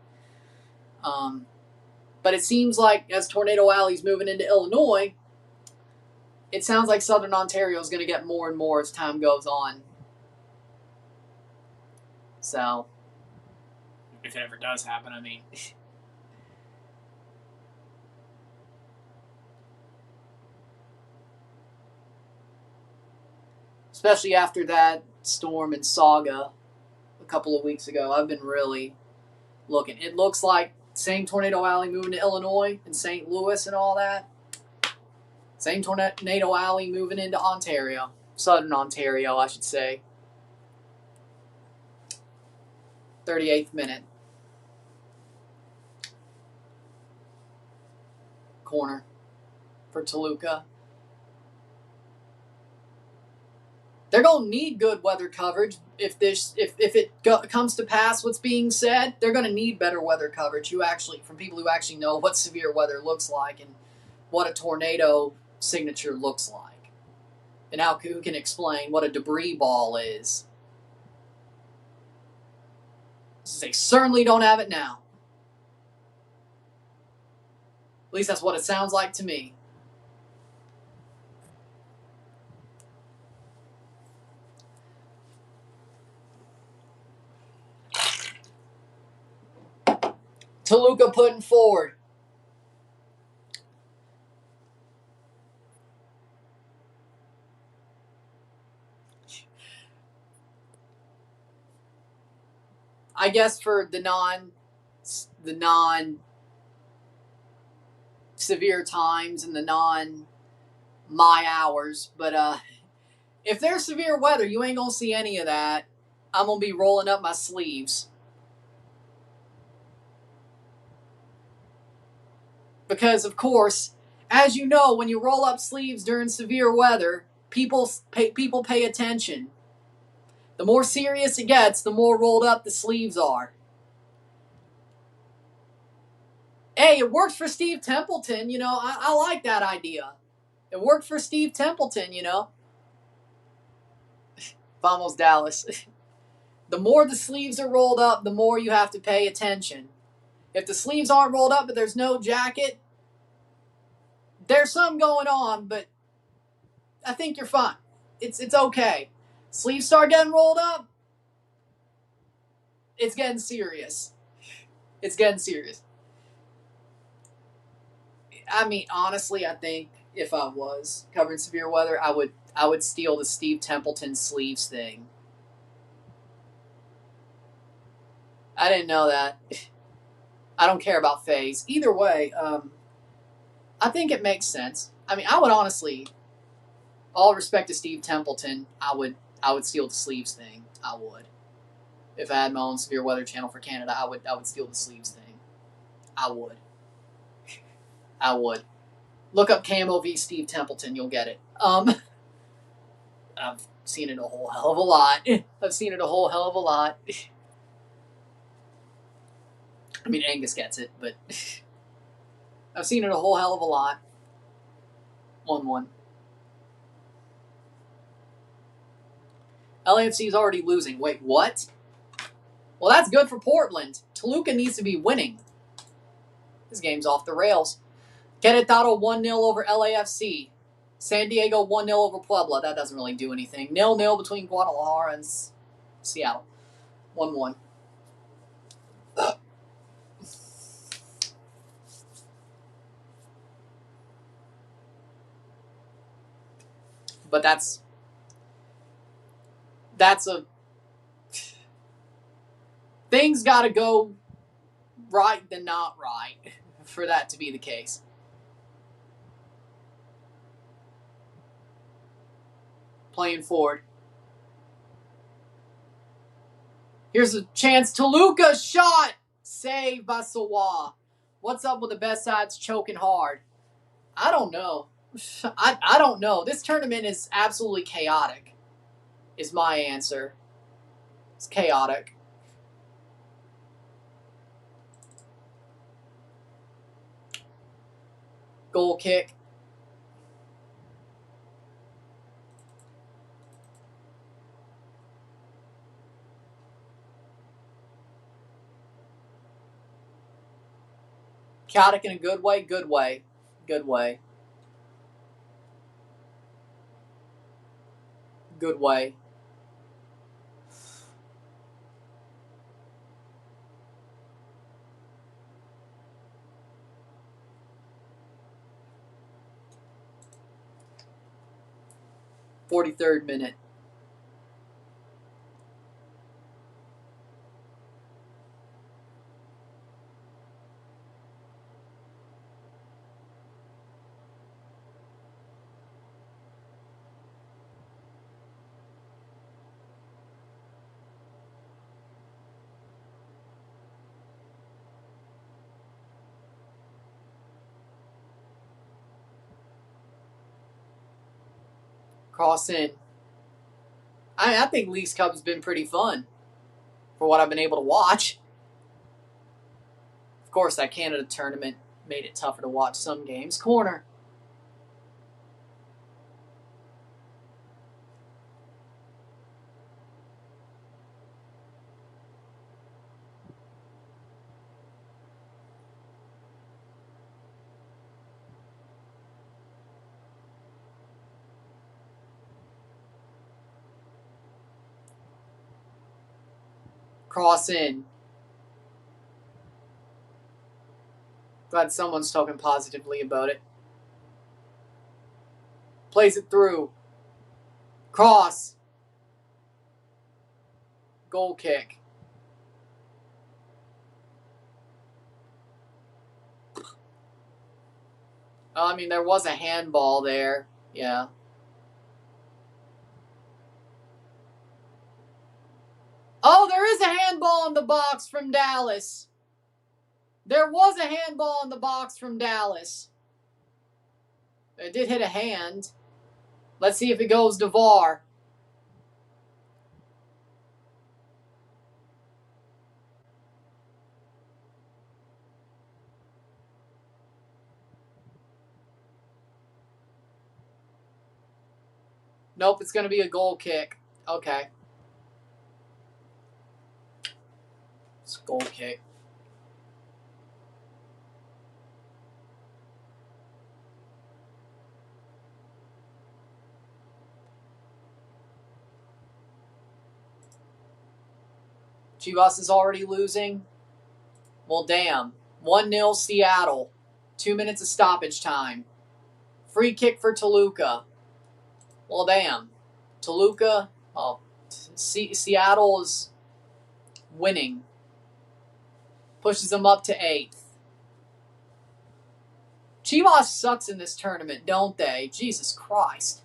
But it seems like as Tornado Alley's moving into Illinois, it sounds like Southern Ontario is going to get more and more as time goes on. So, if it ever does happen, I mean. Especially after that storm and saga a couple of weeks ago, I've been really looking. It looks like same Tornado Alley moving to Illinois and St. Louis and all that. Same Tornado Alley moving into Ontario. Southern Ontario, I should say. 38th minute. Corner for Toluca. They're going to need good weather coverage. If it comes to pass what's being said, they're going to need better weather coverage from people who actually know what severe weather looks like and what a tornado signature looks like. And who can explain what a debris ball is. They certainly don't have it now. At least that's what it sounds like to me. Toluca putting forward. I guess for the non severe times and the my hours, but if there's severe weather, you ain't gonna see any of that. I'm gonna be rolling up my sleeves. Because, of course, as you know, when you roll up sleeves during severe weather, people pay attention. The more serious it gets, the more rolled up the sleeves are. Hey, it works for Steve Templeton, you know. I like that idea. It worked for Steve Templeton, you know. Vamos, Dallas. The more the sleeves are rolled up, the more you have to pay attention. If the sleeves aren't rolled up but there's no jacket, there's something going on, but I think you're fine. It's okay. Sleeves start getting rolled up, it's getting serious. It's getting serious. I mean, honestly, I think if I was covering severe weather, I would steal the Steve Templeton sleeves thing. I didn't know that. I don't care about phase. Either way, I think it makes sense. I mean, I would honestly, all respect to Steve Templeton, I would steal the sleeves thing. I would. If I had my own severe weather channel for Canada, I would steal the sleeves thing. I would. I would. Look up Camo v Steve Templeton, you'll get it. I've seen it a whole hell of a lot. I've seen it a whole hell of a lot. I mean, Angus gets it, but I've seen it a whole hell of a lot. 1-1. LAFC is already losing. Wait, what? Well, that's good for Portland. Toluca needs to be winning. This game's off the rails. Querétaro 1-0 over LAFC. San Diego 1-0 over Puebla. That doesn't really do anything. 0-0 between Guadalajara and Seattle. 1-1. But that's a... Things got to go right than not right for that to be the case. Playing forward. Here's a chance. Toluca shot. Save by Sawa. What's up with the best sides choking hard? I don't know. I don't know. This tournament is absolutely chaotic, is my answer. It's chaotic. Goal kick. Chaotic in a good way, good way, good way. Good way. "43rd minute. Cross in. I think Leagues Cup has been pretty fun for what I've been able to watch. Of course, that Canada tournament made it tougher to watch some games. Corner. Cross in. Glad someone's talking positively about it. Plays it through. Cross. Goal kick. I mean, there was a handball there. Yeah. Oh, there is a handball in the box from Dallas. There was a handball in the box from Dallas. It did hit a hand. Let's see if it goes to VAR. Nope, it's going to be a goal kick. Okay. It's a goal kick. Chivas is already losing. Well, damn. 1-0 Seattle. 2 minutes of stoppage time. Free kick for Toluca. Well, damn. Toluca, Seattle is winning. Pushes them up to 8th. Chivas sucks in this tournament, don't they? Jesus Christ.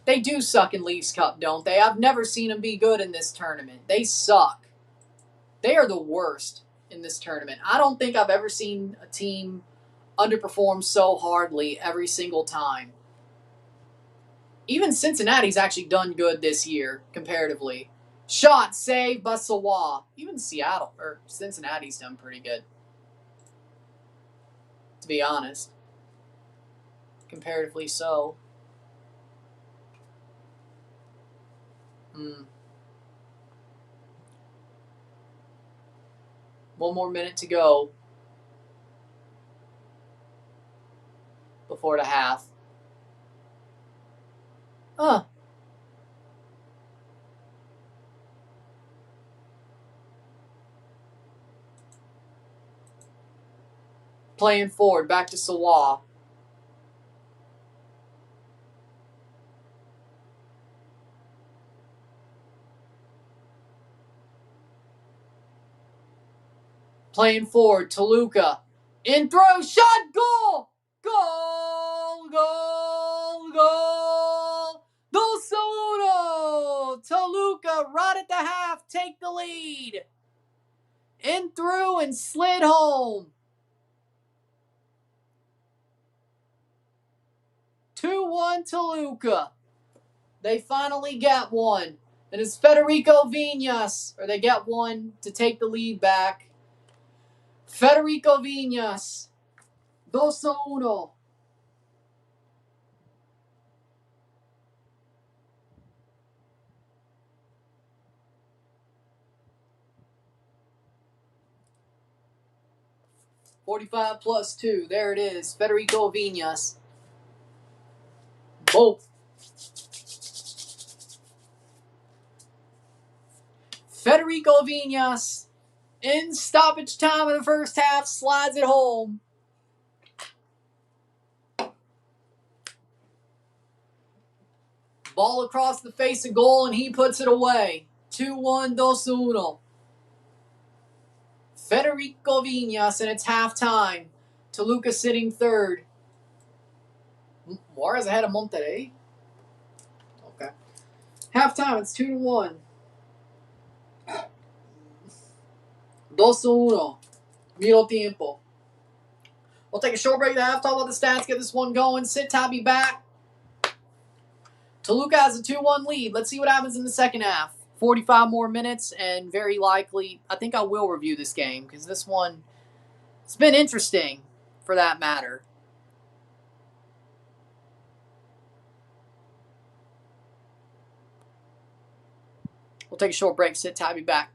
They do suck in Leagues Cup, don't they? I've never seen them be good in this tournament. They suck. They are the worst in this tournament. I don't think I've ever seen a team underperform so hardly every single time. Even Cincinnati's actually done good this year, comparatively. Shot, save, Basawa. Even Seattle, or Cincinnati's done pretty good. To be honest. Comparatively so. One more minute to go before the half. Playing forward, back to Sawa. Playing forward, Toluca. In throw, shot, goal! Goal, goal, goal! 2-1! Toluca right at the half, take the lead. In through and slid home. 2-1 Toluca. They finally get one. And it's Federico Viñas, or they get one to take the lead back. Federico Viñas. 2-1. +45 +2. There it is. Federico Viñas. Both. Federico Viñas, in stoppage time in the first half, slides it home. Ball across the face of goal, and he puts it away. 2-1, 2-1. Federico Viñas, and it's halftime. Toluca sitting third. Juarez ahead of Monterrey. Okay. Halftime, it's 2-1. 2-1. Miro tiempo. We'll take a short break at half, talk about the stats, get this one going. Sit tight, be back. Toluca has a 2-1 lead. Let's see what happens in the second half. 45 more minutes, and very likely, I think I will review this game, because this one, it's been interesting, for that matter. We'll take a short break, sit tight, be back.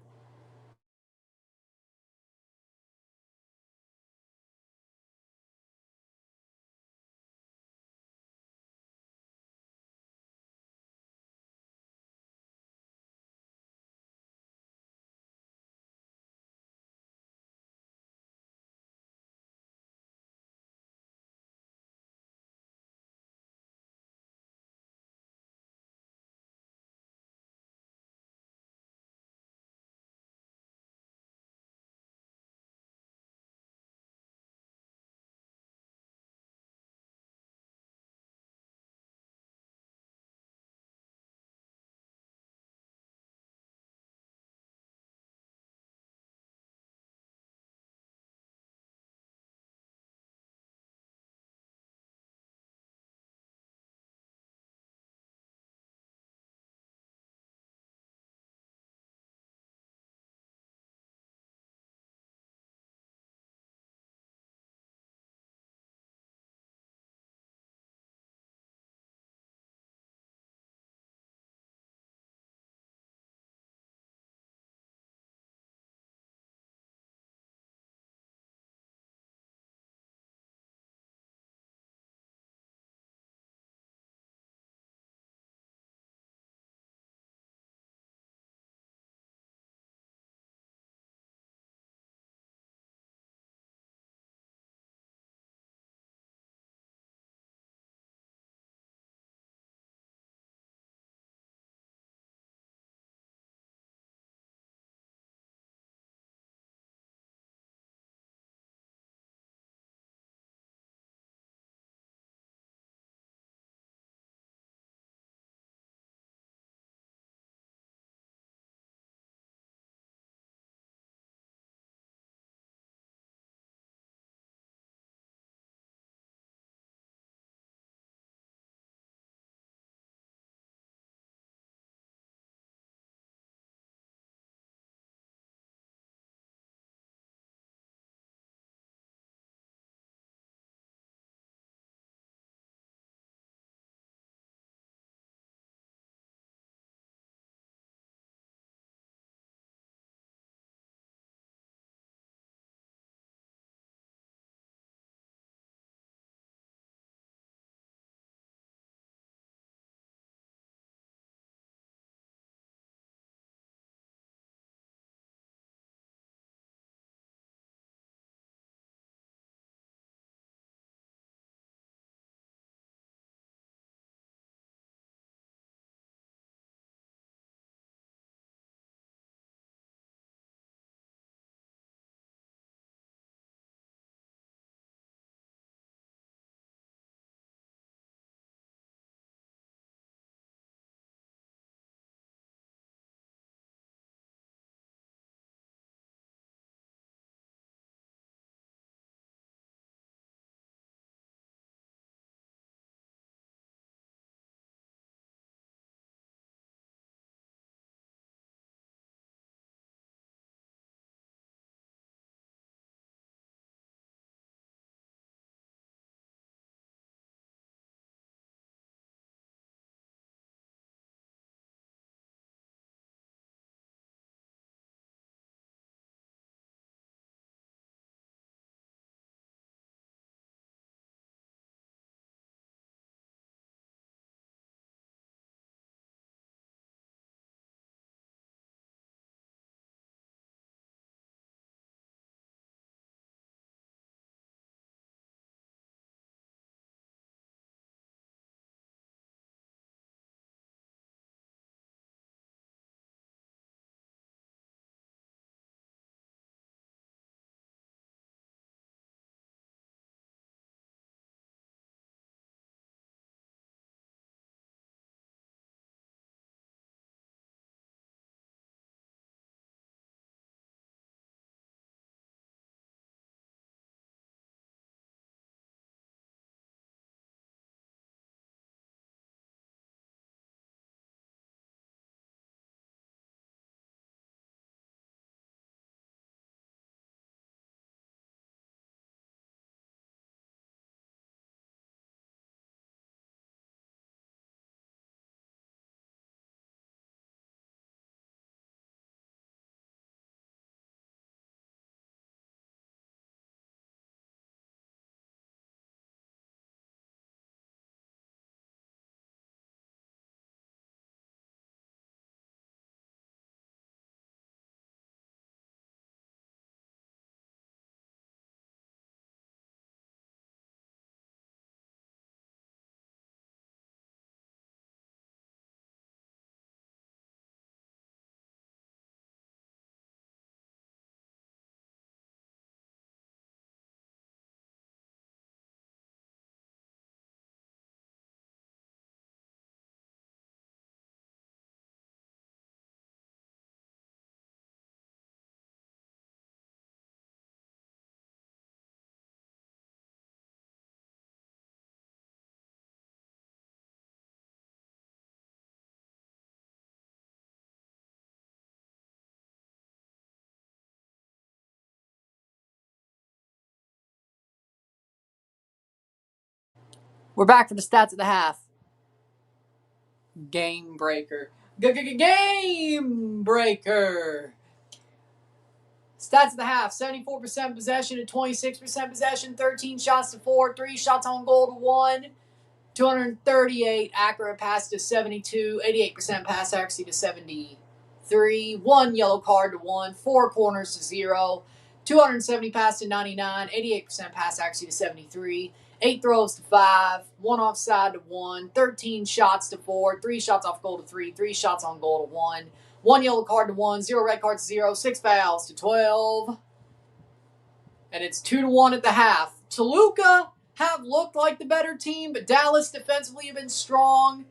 We're back for the stats of the half. Game breaker. Game breaker. Stats of the half: 74% possession to 26% possession, 13 shots to 4, 3 shots on goal to 1, 238 accurate pass to 72, 88% pass accuracy to 73, 1 yellow card to 1, 4 corners to 0, 270 pass to 99, 88% pass accuracy to 73, 8 throws to 5, 1 offside to 1, 13 shots to 4, 3 shots off goal to 3, 3 shots on goal to 1, 1 yellow card to 1, 0 red cards to 0, 6 fouls to 12. And it's 2-1 at the half. Toluca have looked like the better team, but Dallas defensively have been strong.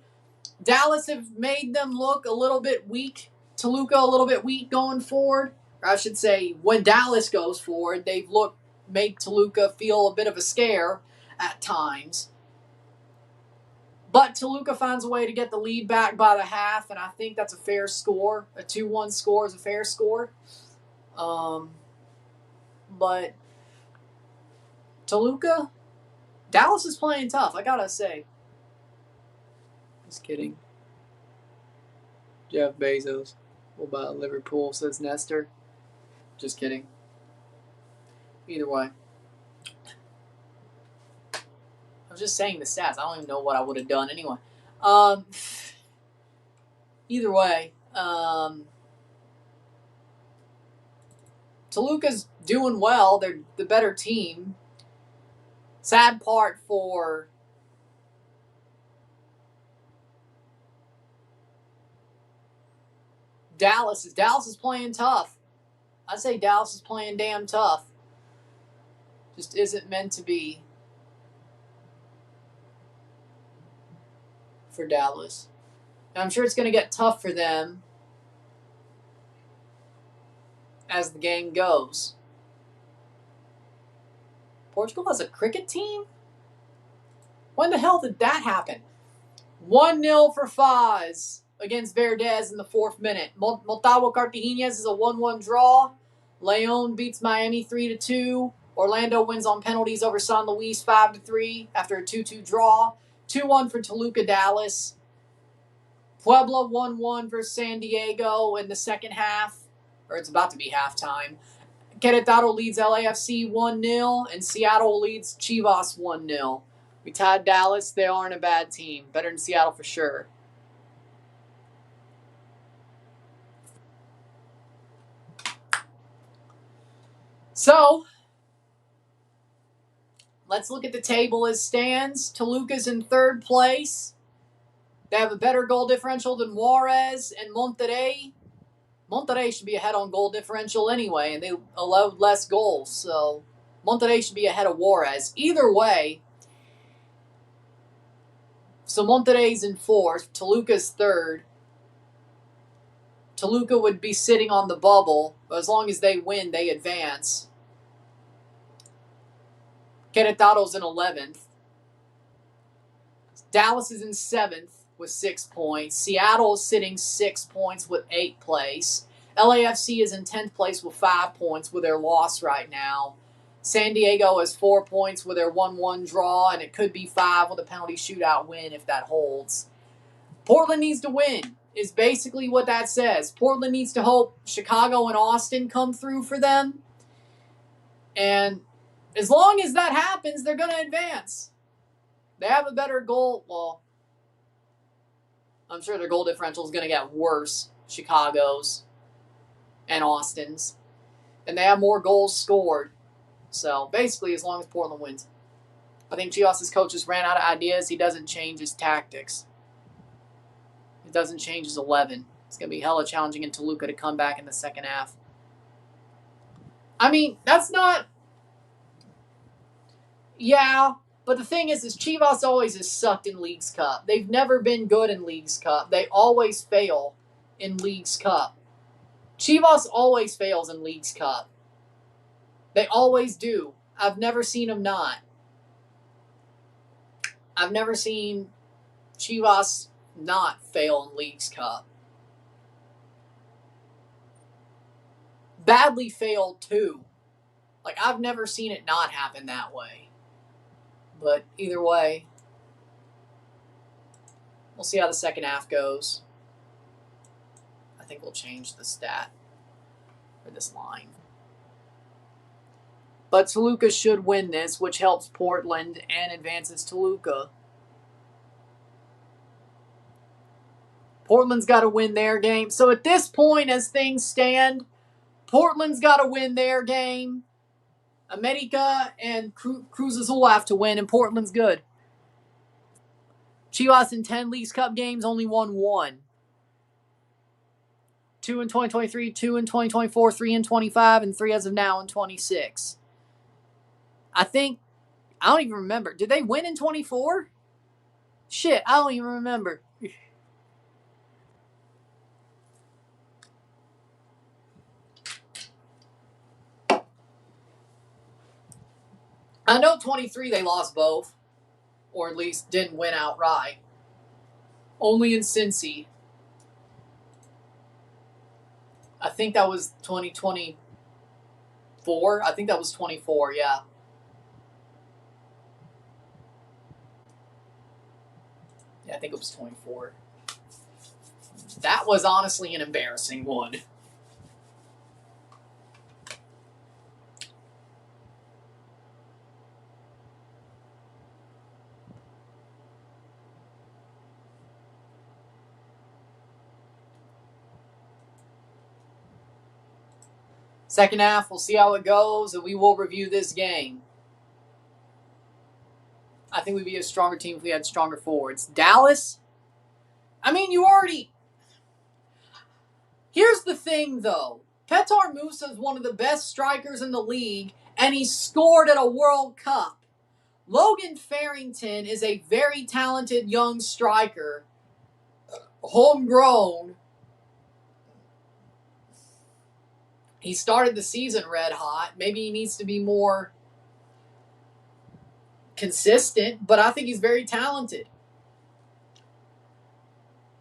Dallas have made them look a little bit weak. Toluca a little bit weak going forward. Or I should say, when Dallas goes forward, they've made Toluca feel a bit of a scare at times. But Toluca finds a way to get the lead back by the half, and I think that's a fair score. A 2-1 score is a fair score. But Toluca, Dallas is playing tough, I gotta say. Just kidding. Jeff Bezos will buy Liverpool, says Nestor. Just kidding. Either way. I was just saying the stats. I don't even know what I would have done anyway. Either way. Toluca's doing well. They're the better team. Sad part for Dallas is playing tough. I say Dallas is playing damn tough. Just isn't meant to be for Dallas. And I'm sure it's going to get tough for them as the game goes. Portugal has a cricket team? When the hell did that happen? 1-0 for Foz against Verdez in the 4th minute. Motagua Cartaginez is a 1-1 draw. Leon beats Miami 3-2. Orlando wins on penalties over San Luis 5-3 after a 2-2 draw. 2-1 for Toluca Dallas. Puebla 1-1 versus San Diego in the second half. Or it's about to be halftime. Querétaro leads LAFC 1-0. And Seattle leads Chivas 1-0. We tied Dallas. They aren't a bad team. Better than Seattle for sure. So, let's look at the table as stands. Toluca's in 3rd place. They have a better goal differential than Juarez and Monterrey. Monterrey should be ahead on goal differential anyway, and they allowed less goals. So, Monterrey should be ahead of Juarez. Either way, so Monterrey's in 4th. Toluca's 3rd. Toluca would be sitting on the bubble. But as long as they win, they advance. Querétaro's in 11th. Dallas is in 7th with 6 points. Seattle is sitting 6 points with 8th place. LAFC is in 10th place with 5 points with their loss right now. San Diego has 4 points with their 1-1 draw, and it could be 5 with a penalty shootout win if that holds. Portland needs to win, is basically what that says. Portland needs to hope Chicago and Austin come through for them. And as long as that happens, they're going to advance. They have a better goal. Well, I'm sure their goal differential is going to get worse, Chicago's and Austin's. And they have more goals scored. So, basically, as long as Portland wins. I think Chivas' coach just ran out of ideas. He doesn't change his tactics. He doesn't change his 11. It's going to be hella challenging in Toluca to come back in the second half. I mean, that's not... Yeah, but the thing is Chivas always has sucked in Leagues Cup. They've never been good in Leagues Cup. They always fail in Leagues Cup. Chivas always fails in Leagues Cup. They always do. I've never seen them not. I've never seen Chivas not fail in Leagues Cup. Badly failed too. Like, I've never seen it not happen that way. But either way, We'll see how the second half goes. I think we'll change the stat for this line. But Toluca should win this, which helps Portland and advances Toluca. Portland's got to win their game. So at this point, as things stand, Portland's got to win their game. America and Cruz Azul have to win, and Portland's good. Chivas in 10 Leagues Cup games only won 1. 2 in 2023, 2 in 2024, 3 in 25, and 3 as of now in 26. I don't even remember. Did they win in 24? Shit, I don't even remember. I know 23 they lost both, or at least didn't win outright. Only in Cincy. I think that was 2024. I think that was 24, yeah. Yeah, I think it was 24. That was honestly an embarrassing one. Second half, we'll see how it goes, and we will review this game. I think we'd be a stronger team if we had stronger forwards. Dallas? I mean, you already... Here's the thing, though. Petar Musa is one of the best strikers in the league, and he scored at a World Cup. Logan Farrington is a very talented young striker, homegrown. He started the season red hot. Maybe he needs to be more consistent, but I think he's very talented.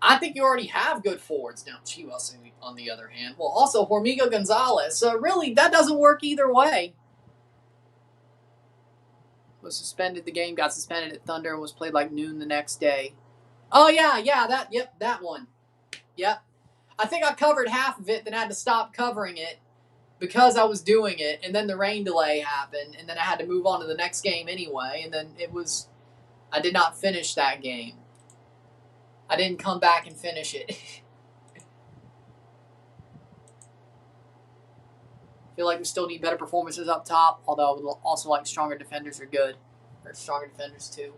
I think you already have good forwards now. Chivas, on the other hand. Well, also Hormiga Gonzalez. So really, that doesn't work either way. Was suspended. The game got suspended at Thunder and was played like noon the next day. Oh, yeah, that one. Yep. I think I covered half of it, then I had to stop covering it because I was doing it, and then the rain delay happened, and then I had to move on to the next game anyway, and then I did not finish that game. I didn't come back and finish it. I feel like we still need better performances up top, although I would also like stronger defenders are good. Or stronger defenders too.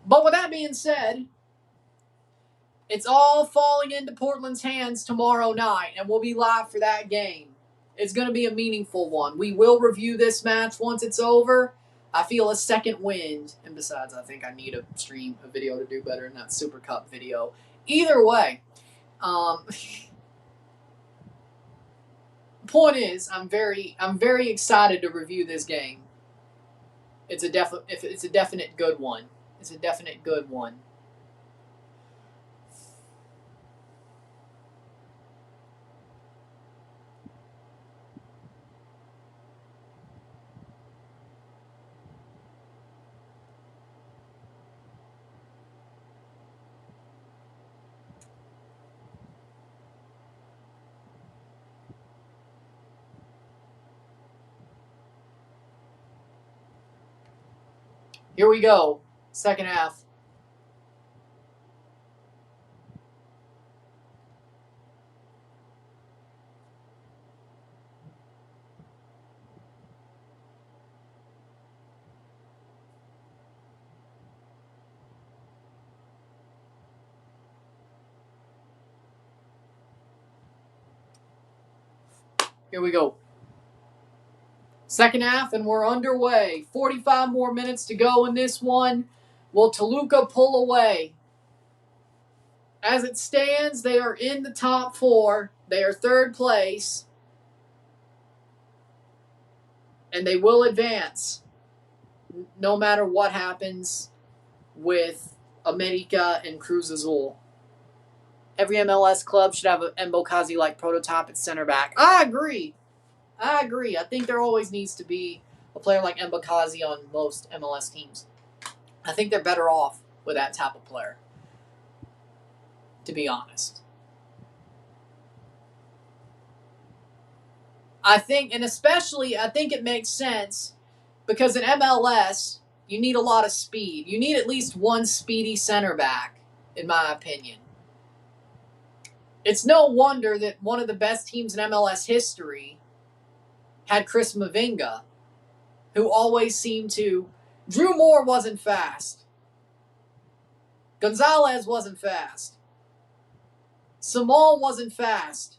But with that being said, it's all falling into Portland's hands tomorrow night, and we'll be live for that game. It's going to be a meaningful one. We will review this match once it's over. I feel a second wind, and besides, I think I need a video to do better than that Super Cup video. Either way, point is, I'm very excited to review this game. It's a definite good one. It's a definite good one. Here we go. Second half. Here we go. Second half, and we're underway. 45 more minutes to go in this one. Will Toluca pull away? As it stands, they are in the top 4. They are third place. And they will advance no matter what happens with America and Cruz Azul. Every MLS club should have an Mbokazi-like prototype at center back. I agree. I think there always needs to be a player like Mbokazi on most MLS teams. I think they're better off with that type of player. to be honest. I think, and especially, I think it makes sense because in MLS, you need a lot of speed. You need at least one speedy center back, in my opinion. It's no wonder that one of the best teams in MLS history had Chris Mavinga, who always seemed to... Drew Moore wasn't fast. Gonzalez wasn't fast. Simone wasn't fast.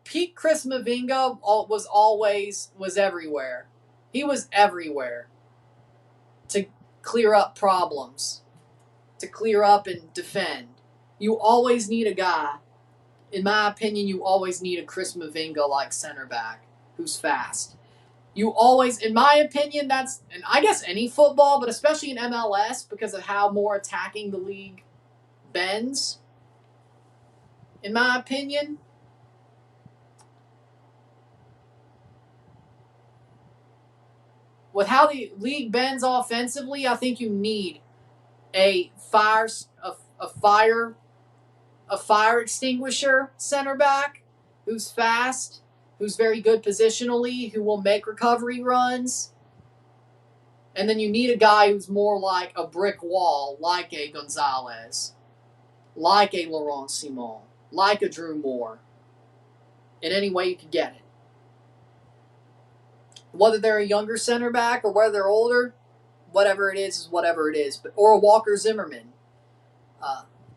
Peak Chris Mavinga was everywhere. He was everywhere to clear up problems, to clear up and defend. You always need a guy. In my opinion, you always need a Chris Mavinga-like center back who's fast. You always, in my opinion, and I guess any football, but especially in MLS because of how more attacking the league bends, in my opinion, with how the league bends offensively, I think you need a fire extinguisher center back who's fast, who's very good positionally, who will make recovery runs. And then you need a guy who's more like a brick wall, like a Gonzalez, like a Laurent Simon, like a Drew Moore, in any way you can get it. Whether they're a younger center back or whether they're older, whatever it is whatever it is. Or a Walker Zimmerman,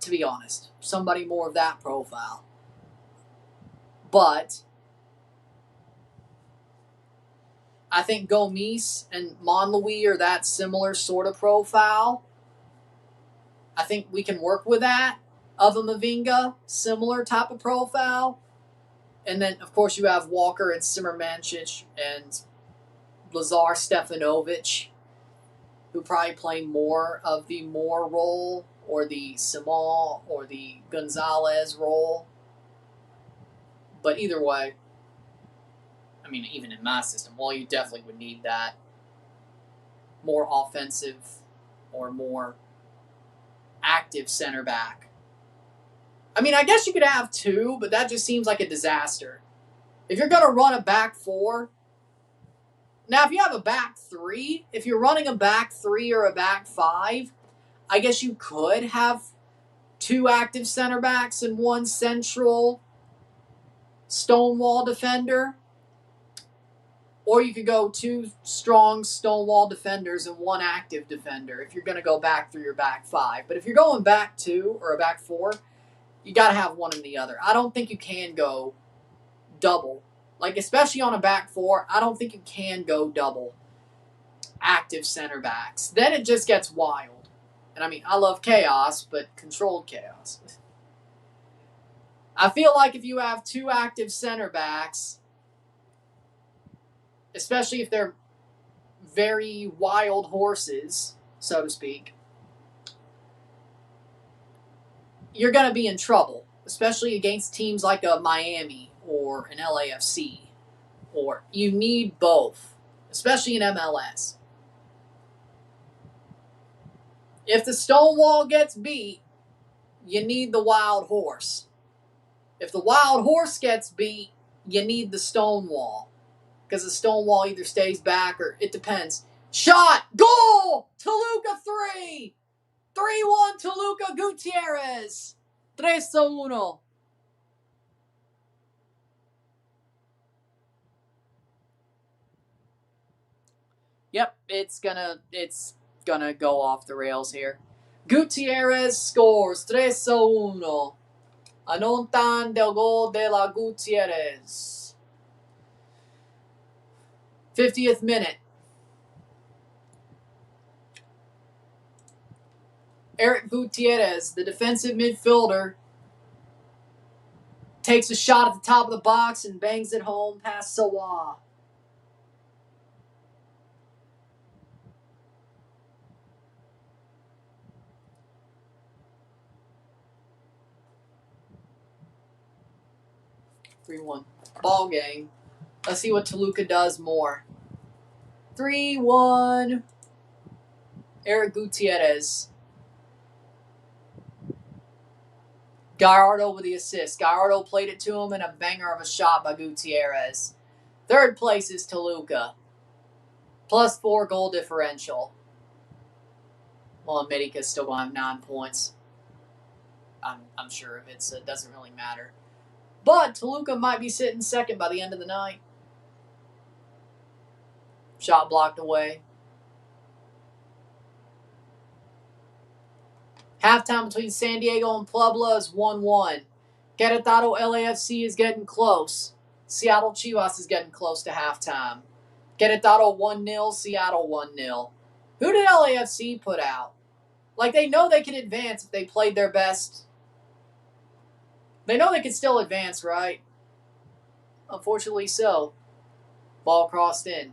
to be honest. Somebody more of that profile. But I think Gomes and Monlouis are that similar sort of profile. I think we can work with that. Of a Mavinga, similar type of profile. And then, of course, you have Walker and Simermancic and Lazar Stefanovic, who probably play more of the Moore role or the Simon or the Gonzalez role. But either way, I mean, even in my system, well, you definitely would need that more offensive or more active center back. I mean, I guess you could have two, but that just seems like a disaster. If you're going to run a back four... Now, if you have a back three, if you're running a back three or a back five, I guess you could have two active center backs and one central stonewall defender. Or you could go two strong stonewall defenders and one active defender if you're going to go back three or back five. But if you're going back two or a back four, you got to have one and the other. I don't think you can go double. Like, especially on a back four, I don't think you can go double active center backs. Then it just gets wild. And I mean, I love chaos, but controlled chaos. I feel like if you have two active center backs, especially if they're very wild horses, so to speak, you're going to be in trouble, especially against teams like a Miami or an LAFC, or you need both, especially in MLS. If the Stonewall gets beat, you need the Wild Horse. If the Wild Horse gets beat, you need the Stonewall, because the Stonewall either stays back or it depends. Shot! Goal! Toluca 3! 3-1 Toluca Gutierrez! 3-1. Yep, it's gonna go off the rails here. Gutierrez scores 3-1. Anotan del gol de la Gutierrez. 50th minute. Eric Gutierrez, the defensive midfielder, takes a shot at the top of the box and bangs it home past Sawa. Ball game. Let's see what Toluca does more. 3-1. Eric Gutierrez. Gallardo with the assist. Gallardo played it to him, and a banger of a shot by Gutierrez. Third place is Toluca. +4 goal differential. Well, America's still going to have 9 points. I'm sure of it, so it doesn't really matter. But Toluca might be sitting second by the end of the night. Shot blocked away. Halftime between San Diego and Puebla is 1-1. Querétaro LAFC is getting close. Seattle Chivas is getting close to halftime. Querétaro 1-0, Seattle 1-0. Who did LAFC put out? Like, they know they can advance if they played their best. They know they can still advance, right? Unfortunately so. Ball crossed in.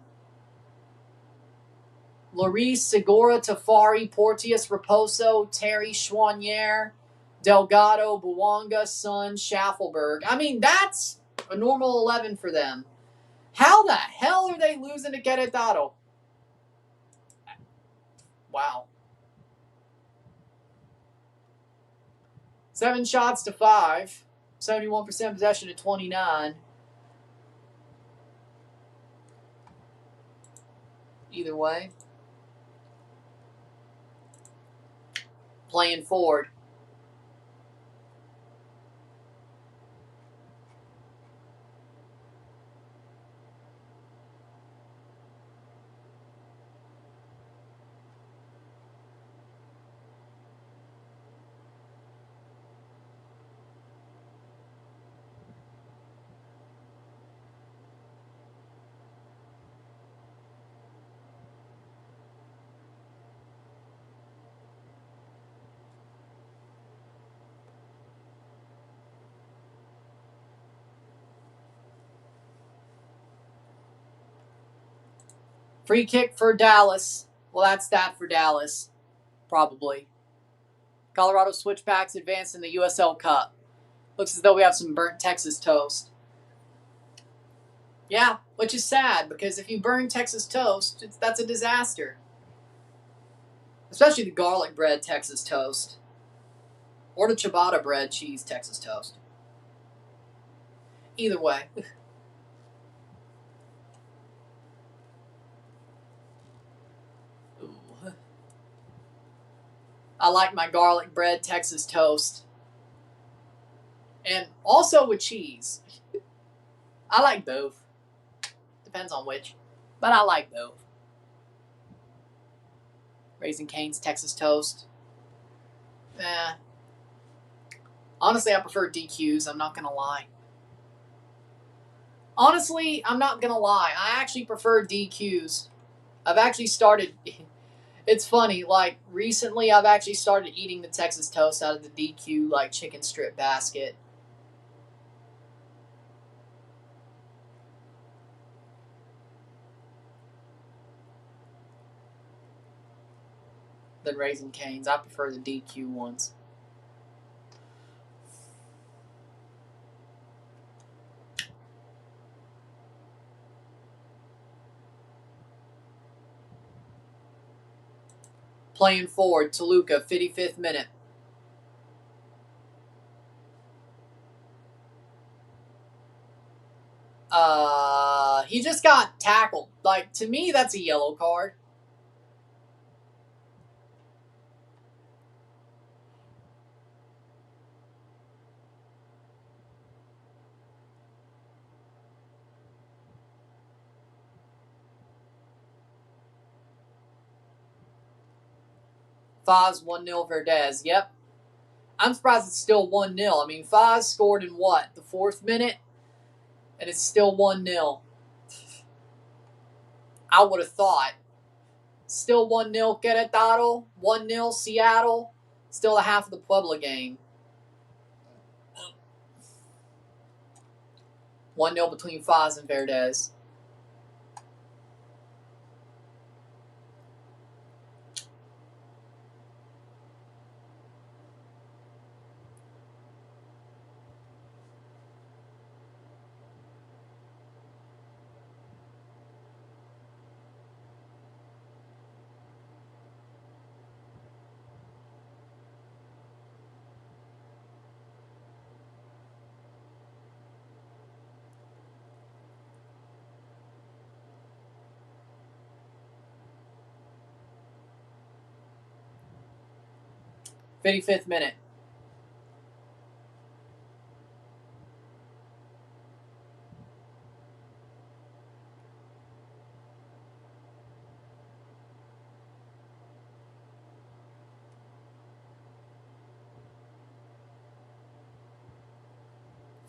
Lloris, Segura, Tafari, Porteous, Raposo, Terry, Chouanier, Delgado, Buwanga, Sun, Schaffelberg. I mean, that's a normal 11 for them. How the hell are they losing to Querétaro? Wow. 7 shots to 5. 71% possession to 29. Either way. Playing forward. Free kick for Dallas. Well, that's that for Dallas. Probably. Colorado Switchbacks advance in the USL Cup. Looks as though we have some burnt Texas toast. Yeah, which is sad, because if you burn Texas toast, that's a disaster. Especially the garlic bread Texas toast. Or the ciabatta bread cheese Texas toast. Either way. Ooh. I like my garlic bread Texas toast. And also with cheese. I like both. Depends on which. But I like both. Raising Cane's Texas toast. Honestly, I prefer DQs. I'm not going to lie. Honestly, I'm not going to lie. I actually prefer DQs. I've actually started... It's funny, like, recently I've actually started eating the Texas toast out of the DQ, like, chicken strip basket. Than Raising Cane's. I prefer the DQ ones. Playing forward, Toluca, 55th minute. He just got tackled. Like, to me, that's a yellow card. Faz 1-0 Verdez. Yep. I'm surprised it's still 1-0. I mean, Faz scored in what? The 4th minute? And it's still 1-0. I would have thought. Still 1-0 Querétaro. 1-0 Seattle. Still a half of the Puebla game. 1-0 between Faz and Verdez. 55th minute.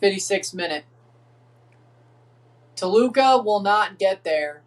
'56th minute. Toluca will not get there.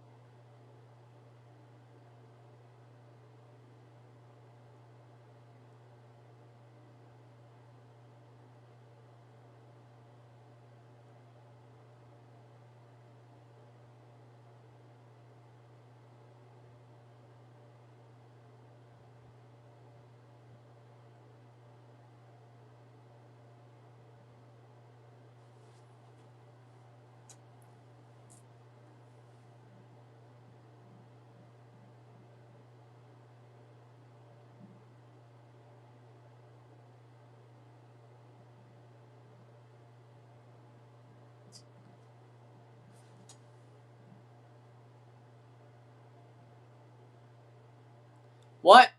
What?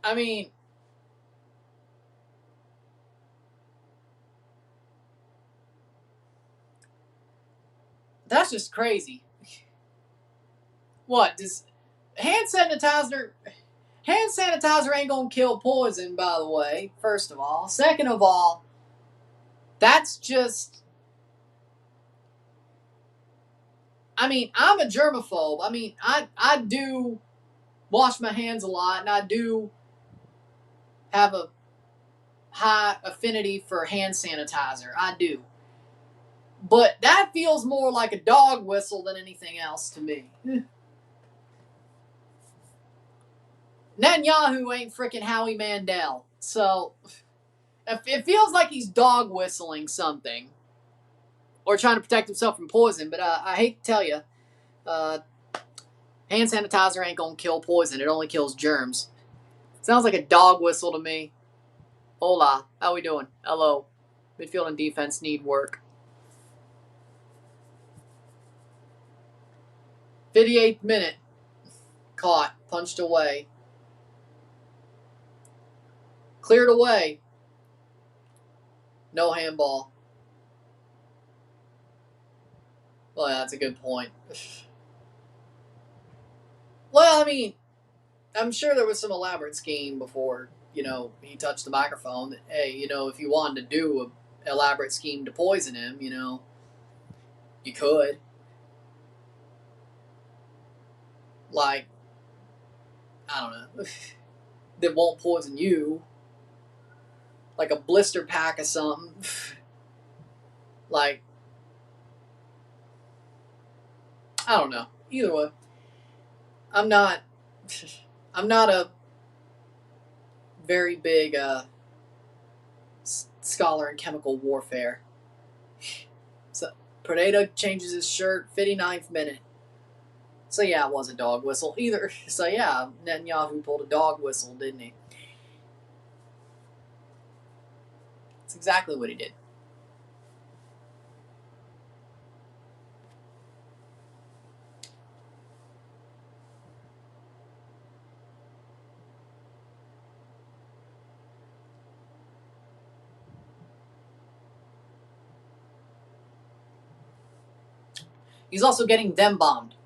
I mean, that's just crazy. What does hand sanitizer? Hand sanitizer ain't gonna kill poison, by the way. First of all, second of all, that's just. I mean, I'm a germaphobe. I mean, I do wash my hands a lot, and I do have a high affinity for hand sanitizer. I do. But that feels more like a dog whistle than anything else to me. Netanyahu ain't freaking Howie Mandel. So it feels like he's dog whistling something. Or trying to protect himself from poison. But I hate to tell you, hand sanitizer ain't gonna kill poison. It only kills germs. Sounds like a dog whistle to me. Hola, how we doing? Hello. Midfield and defense need work. 58th minute. Caught. Punched away. Cleared away. No handball. Well, yeah, that's a good point. Well, I mean, I'm sure there was some elaborate scheme before, he touched the microphone. That, hey, if you wanted to do an elaborate scheme to poison him, you could. Like, I don't know. That won't poison you. Like a blister pack or something. Like, I don't know. Either way, I'm not a very big scholar in chemical warfare. So Preda changes his shirt, 59th minute. So yeah, it was a dog whistle. Either. So yeah, Netanyahu pulled a dog whistle, didn't he? That's exactly what he did. He's also getting them bombed.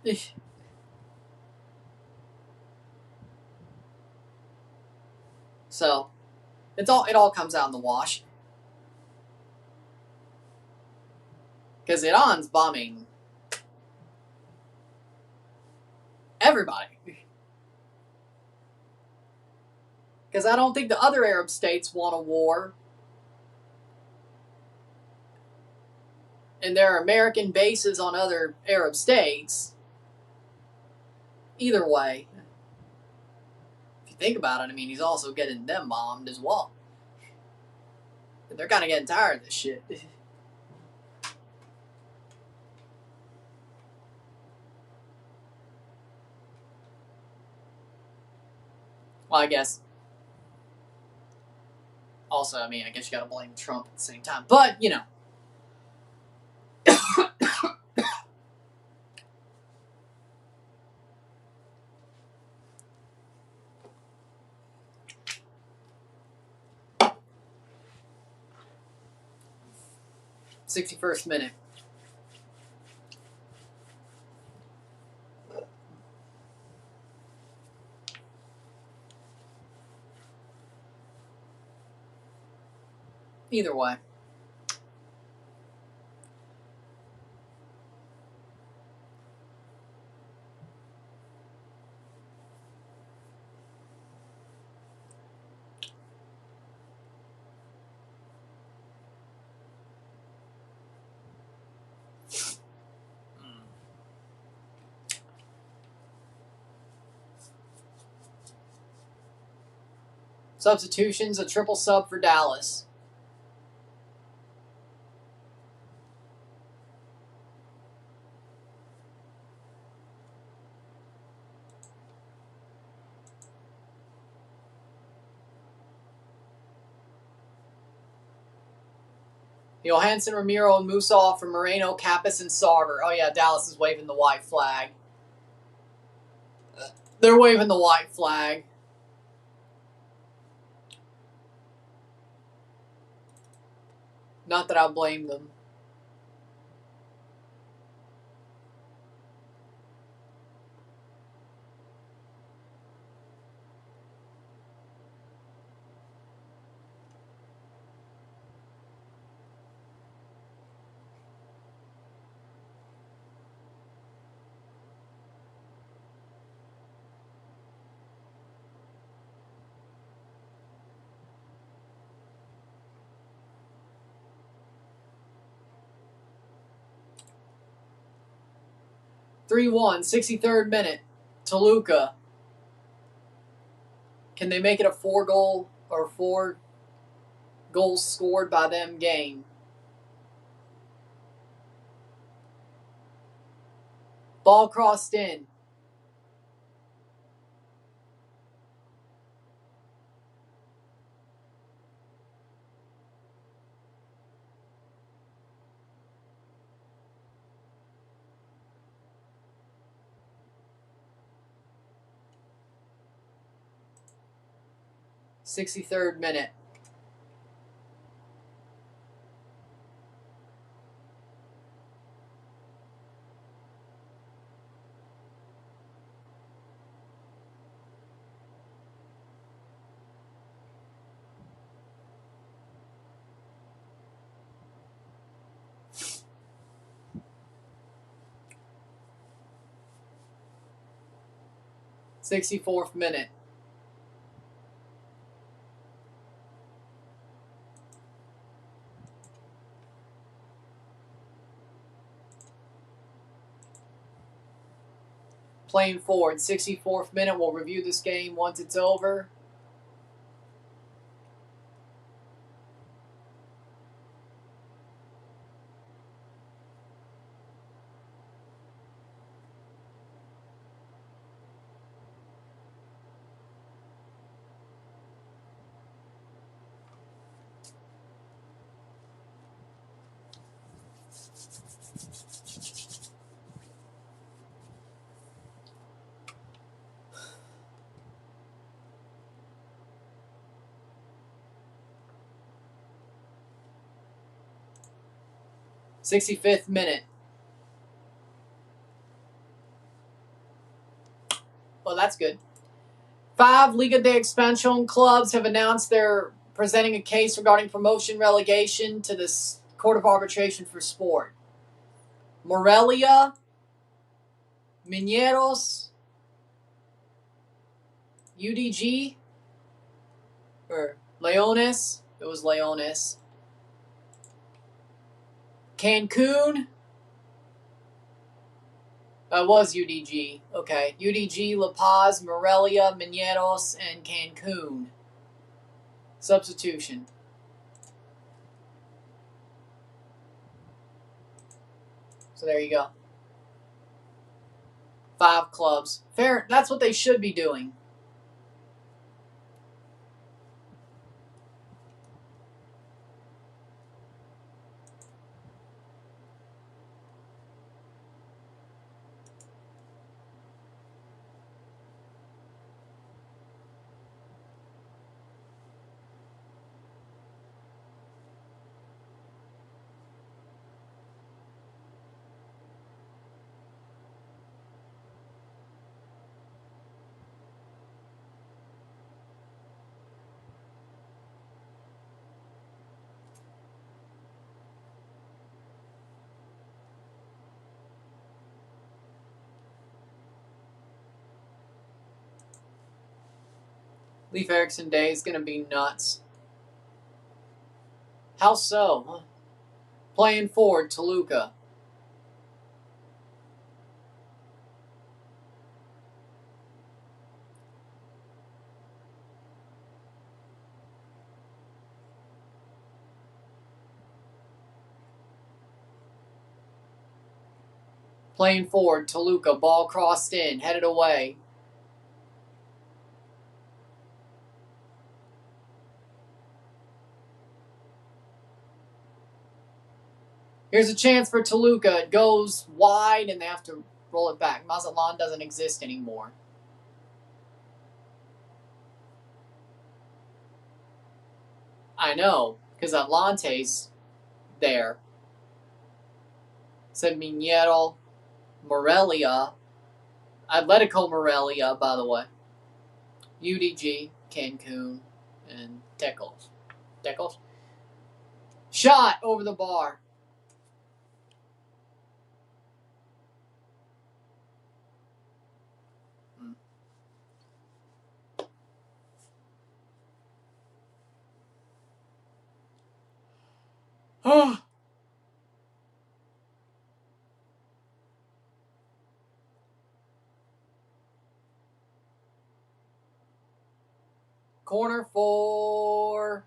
So it all comes out in the wash. Because Iran's bombing everybody. Because I don't think the other Arab states want a war. And there are American bases on other Arab states. Either way, if you think about it, I mean, he's also getting them bombed as well. They're kind of getting tired of this shit. Well, I guess. Also, I mean, I guess you gotta blame Trump at the same time. But, 61st minute. Either way. Substitutions, a triple sub for Dallas. Johansson, Ramiro, and Musa for Moreno, Kappas, and Sarver. Oh, yeah, Dallas is waving the white flag. They're waving the white flag. Not that I blame them. (3-1), 63rd minute. Toluca. Can they make it a 4 goals scored by them game? Ball crossed in. (63rd minute). (64th minute). Playing forward, 64th minute. We'll review this game once it's over. (65th minute). Well, that's good. 5 Liga de Expansion clubs have announced they're presenting a case regarding promotion relegation to the Court of Arbitration for Sport. Morelia, Mineros, UDG, or Leones. It was Leones. Cancun. It was UDG. Okay. UDG, La Paz, Morelia, Mineros, and Cancun. Substitution. So there you go. 5 clubs. Fair. That's what they should be doing. Leif Erikson Day is going to be nuts. How so? Playing forward, Toluca. Playing forward, Toluca. Ball crossed in, headed away. Here's a chance for Toluca. It goes wide, and they have to roll it back. Mazatlan doesn't exist anymore. I know, because Atlante's there. Said Minero, Morelia, Atletico Morelia, by the way. UDG, Cancun, and Tecos. Tecos? Shot over the bar. Corner for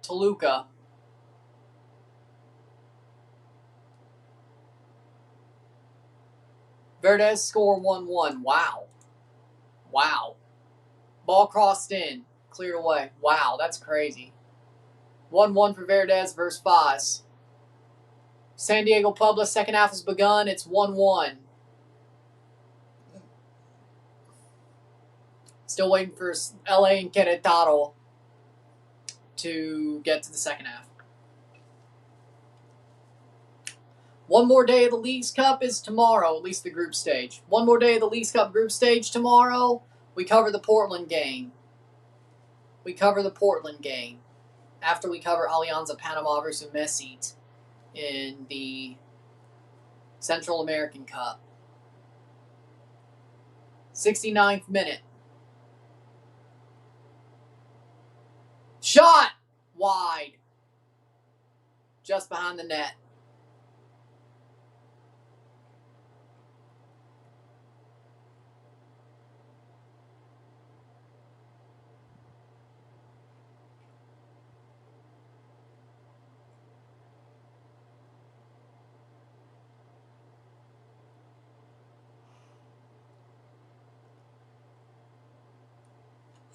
Toluca. Verdes score 1-1. Wow. Wow. Ball crossed in. Cleared away. Wow, that's crazy. 1-1 for Verdes versus Faz. San Diego Puebla, second half has begun. It's 1-1. Still waiting for LA and Querétaro to get to the second half. One more day of the Leagues Cup is tomorrow, at least the group stage. One more day of the Leagues Cup group stage tomorrow. We cover the Portland game. After we cover Alianza Panama versus Messit in the Central American Cup. 69th minute. Shot! Wide. Just behind the net.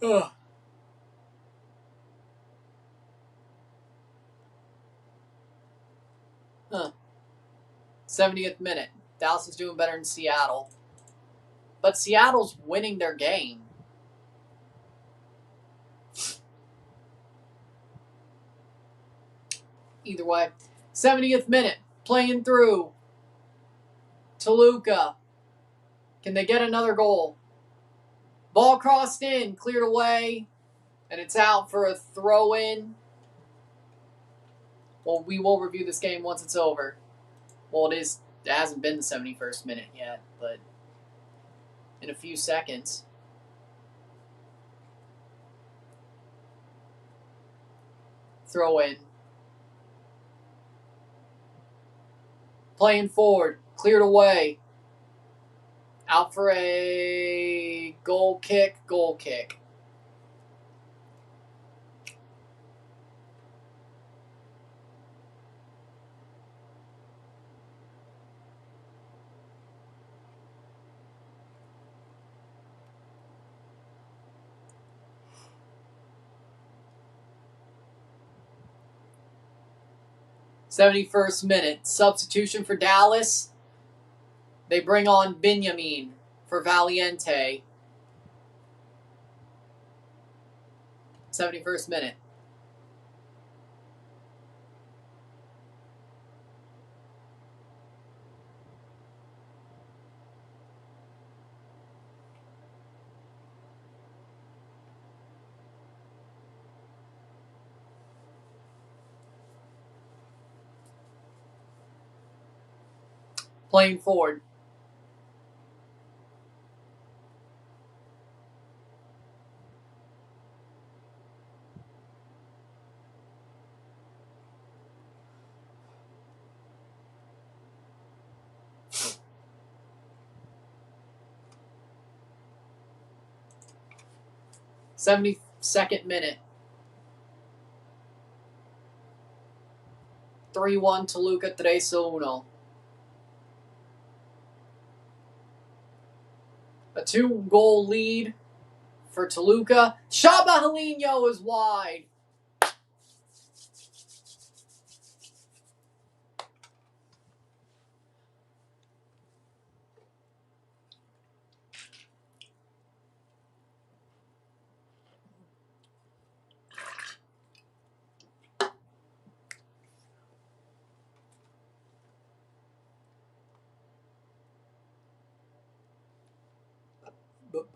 Ugh. 70th minute. Dallas is doing better than Seattle. But Seattle's winning their game. Either way. 70th minute. Playing through. Toluca. Can they get another goal? Ball crossed in. Cleared away. And it's out for a throw-in. Well, we will review this game once it's over. Well, it hasn't been the 71st minute yet, but in a few seconds. Throw in. Playing forward. Cleared away. Out for a goal kick. 71st minute. Substitution for Dallas. They bring on Benjamin for Valiente. 71st minute. Playing forward. 72nd minute. 3-1 Toluca, 3-1. A 2-goal lead for Toluca. Shaba Helino is wide. Boop.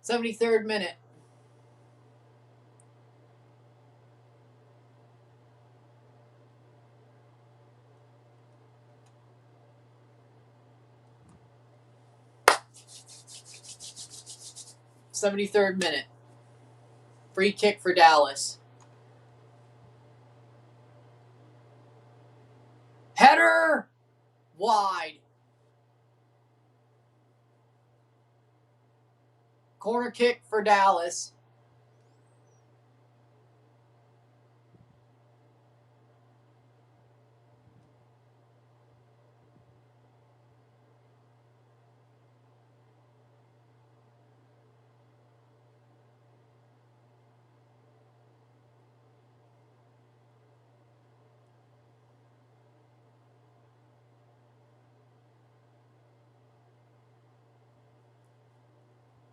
73rd minute. Free kick for Dallas. Header! Wide. Corner kick for Dallas.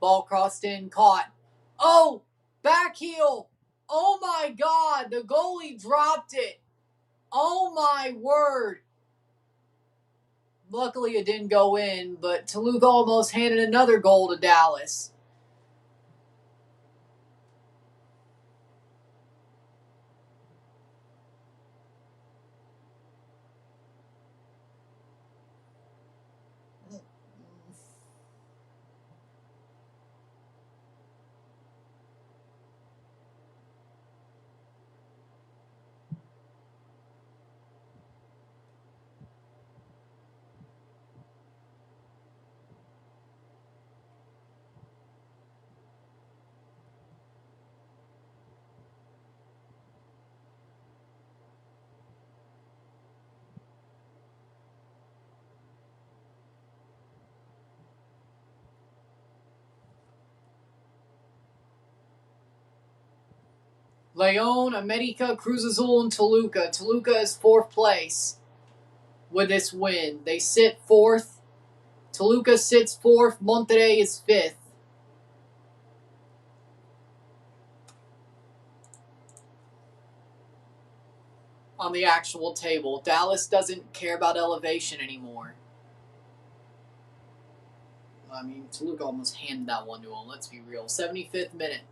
Ball crossed in, caught. Oh! Back heel! Oh my God! The goalie dropped it! Oh my word! Luckily it didn't go in, but Toluca almost handed another goal to Dallas. Leon, America, Cruz Azul, and Toluca. Toluca is 4th place with this win. They sit 4th. Toluca sits 4th. Monterrey is 5th. On the actual table. Dallas doesn't care about elevation anymore. I mean, Toluca almost handed that one to him. Let's be real. 75th minute.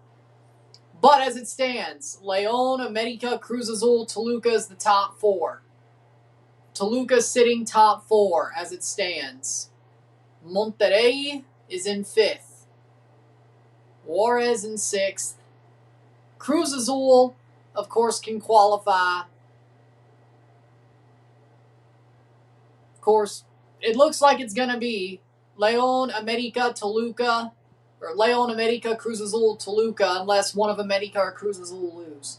But as it stands, Leon, America, Cruz Azul, Toluca is the top 4. Toluca sitting top 4 as it stands. Monterrey is in 5th. Juarez in 6th. Cruz Azul, of course, can qualify. Of course, it looks like it's going to be Leon, America, Toluca, or Leon, America, Cruz Azul, Toluca, unless one of America or Cruz Azul lose.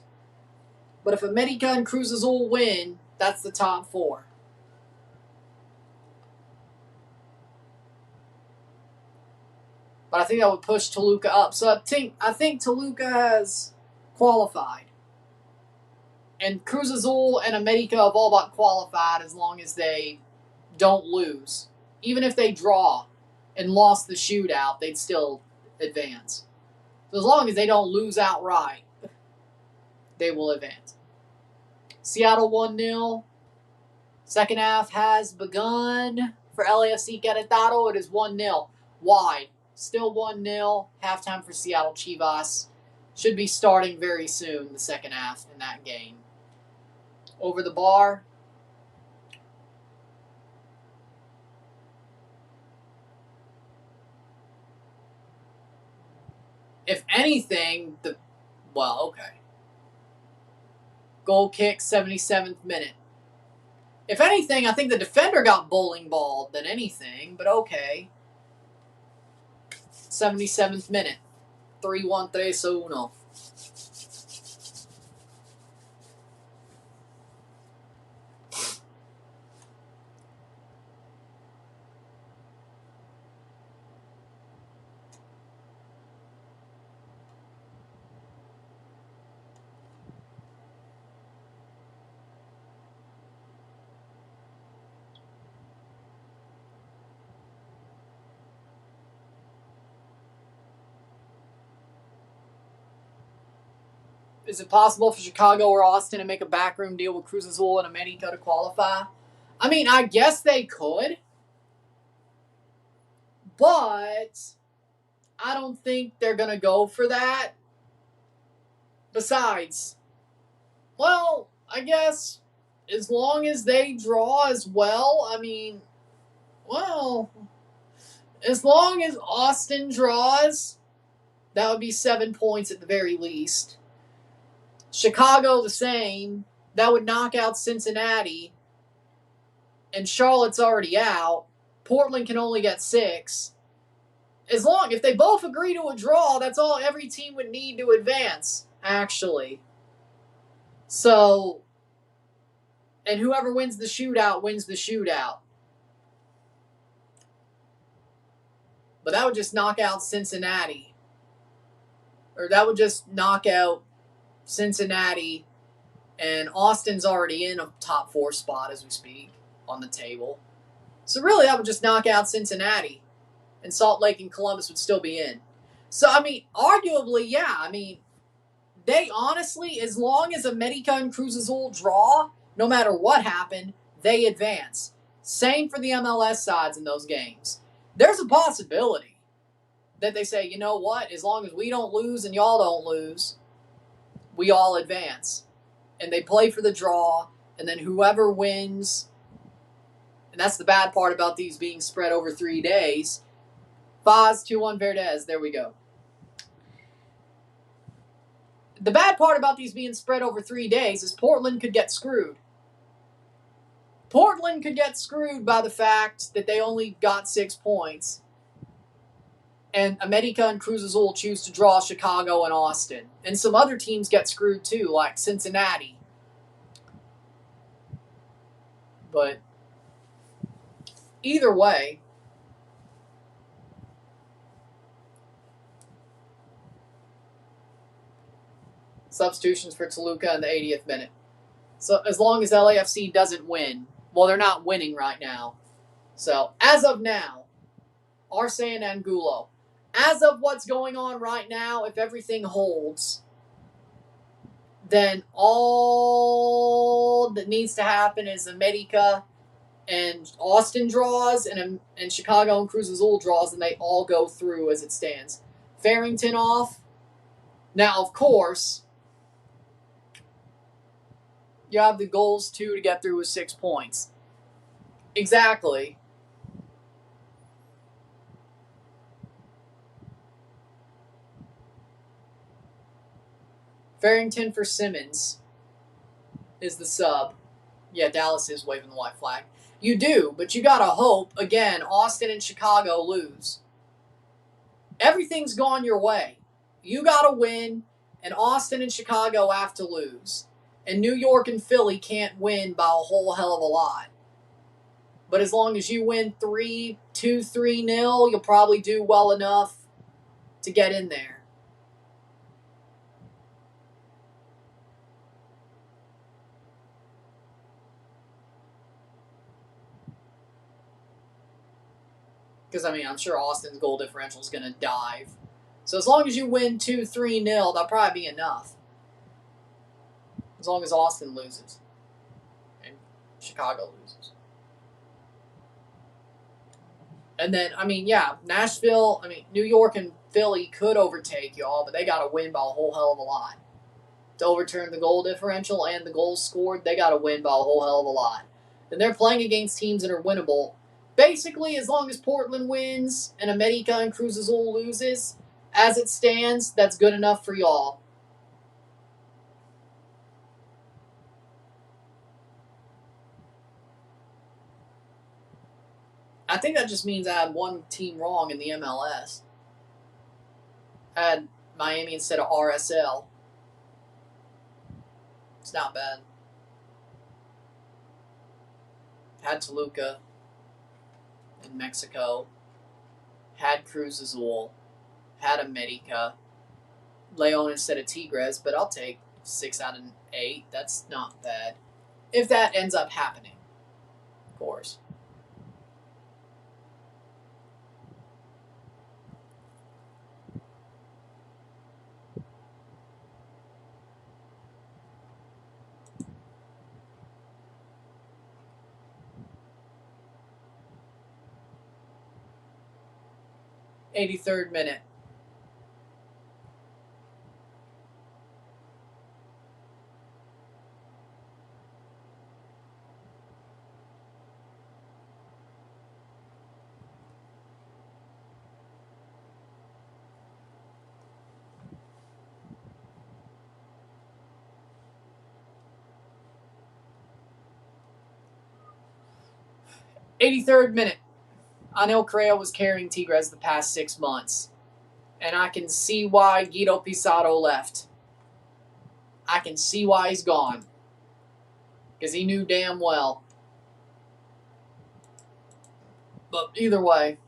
But if America and Cruz Azul win, that's the top 4. But I think that would push Toluca up. So I think Toluca has qualified. And Cruz Azul and America have all but qualified as long as they don't lose. Even if they draw and lost the shootout, they'd still advance. So as long as they don't lose outright, they will advance. Seattle 1-0. Second half has begun for LAFC Querétaro. It is 1-0. Wide. Still 1-0. Halftime for Seattle Chivas. Should be starting very soon, the second half in that game. Over the bar. If anything, okay. Goal kick, 77th minute. If anything, I think the defender got bowling balled than anything, but okay. 77th minute. 3-1, 3-1. Is it possible for Chicago or Austin to make a backroom deal with Cruz Azul and America to qualify? I mean, I guess they could, but I don't think they're going to go for that. Besides, well, I guess as long as they draw as well, I mean, well, as long as Austin draws, that would be 7 points at the very least. Chicago, the same. That would knock out Cincinnati. And Charlotte's already out. Portland can only get 6. If they both agree to a draw, that's all every team would need to advance, actually. So, and whoever wins the shootout wins the shootout. But that would just knock out Cincinnati. Or that would just knock out Cincinnati, and Austin's already in a top 4 spot as we speak on the table. So really, that would just knock out Cincinnati, and Salt Lake and Columbus would still be in. So, I mean, arguably, yeah. I mean, they honestly, as long as America and Cruz Azul draw, no matter what happened, they advance. Same for the MLS sides in those games. There's a possibility that they say, you know what, as long as we don't lose and y'all don't lose, we all advance. And they play for the draw, and then whoever wins, and that's the bad part about these being spread over 3 days. Faz 2-1 Verdes, there we go. The bad part about these being spread over 3 days is Portland could get screwed. Portland could get screwed by the fact that they only got 6 points. And America and Cruz Azul choose to draw Chicago and Austin. And some other teams get screwed too, like Cincinnati. But either way, substitutions for Toluca in the 80th minute. So as long as LAFC doesn't win, well, they're not winning right now. So as of now, Arce and Angulo. As of what's going on right now, if everything holds, then all that needs to happen is America and Austin draws and Chicago and Cruz Azul draws, and they all go through as it stands. Farrington off. Now, of course, you have the goals, too, to get through with 6 points. Exactly. Farrington for Simmons is the sub. Yeah, Dallas is waving the white flag. You do, but you gotta hope, again, Austin and Chicago lose. Everything's gone your way. You gotta win, and Austin and Chicago have to lose. And New York and Philly can't win by a whole hell of a lot. But as long as you win 3-0, you'll probably do well enough to get in there. Because, I mean, I'm sure Austin's goal differential is going to dive. So as long as you win 2-3-0, that'll probably be enough. As long as Austin loses. And Chicago loses. And then, I mean, yeah, Nashville, New York and Philly could overtake y'all, but they got to win by a whole hell of a lot. To overturn the goal differential and the goals scored, they got to win by a whole hell of a lot. And they're playing against teams that are winnable. Basically, as long as Portland wins and America and Cruz Azul loses, as it stands, that's good enough for y'all. I think that just means I had one team wrong in the MLS. I had Miami instead of RSL. It's not bad. Had Toluca in Mexico. Had Cruz Azul. Had America. Leon instead of Tigres, but I'll take 6 out of 8. That's not bad. If that ends up happening, of course. '83rd minute. '83rd minute. Anel Correa was carrying Tigres the past 6 months. And I can see why Guido Pizarro left. I can see why he's gone. Because he knew damn well. But either way.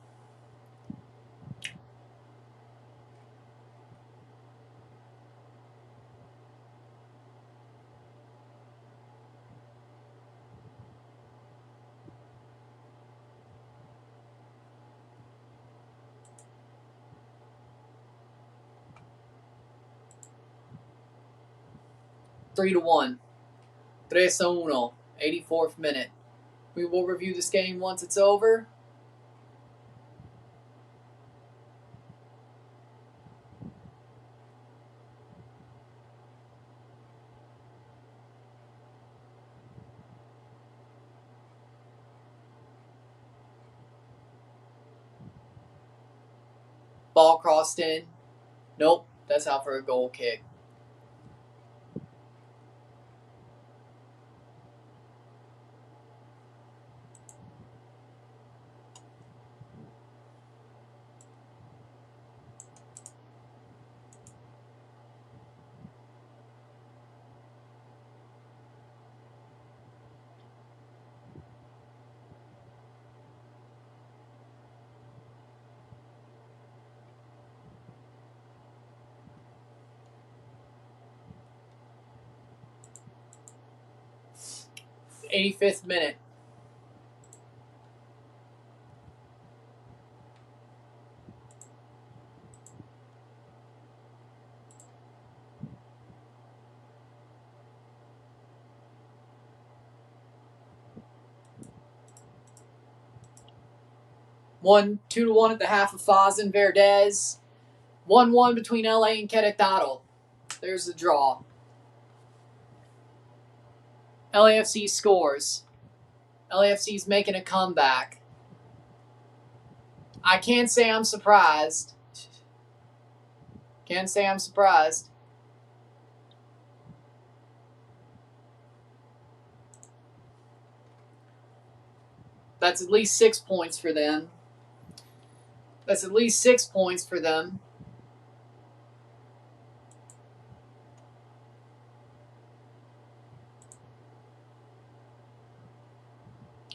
Three to 1. 3-1. 84th minute. We will review this game once it's over. Ball crossed in. Nope, that's out for a goal kick. '85th minute. One 2-1 at the half of Faz and Verdez. 1-1 between LA and Querétaro. There's the draw. LAFC scores. LAFC's making a comeback. I can't say I'm surprised. Can't say I'm surprised. That's at least 6 points for them. That's at least 6 points for them.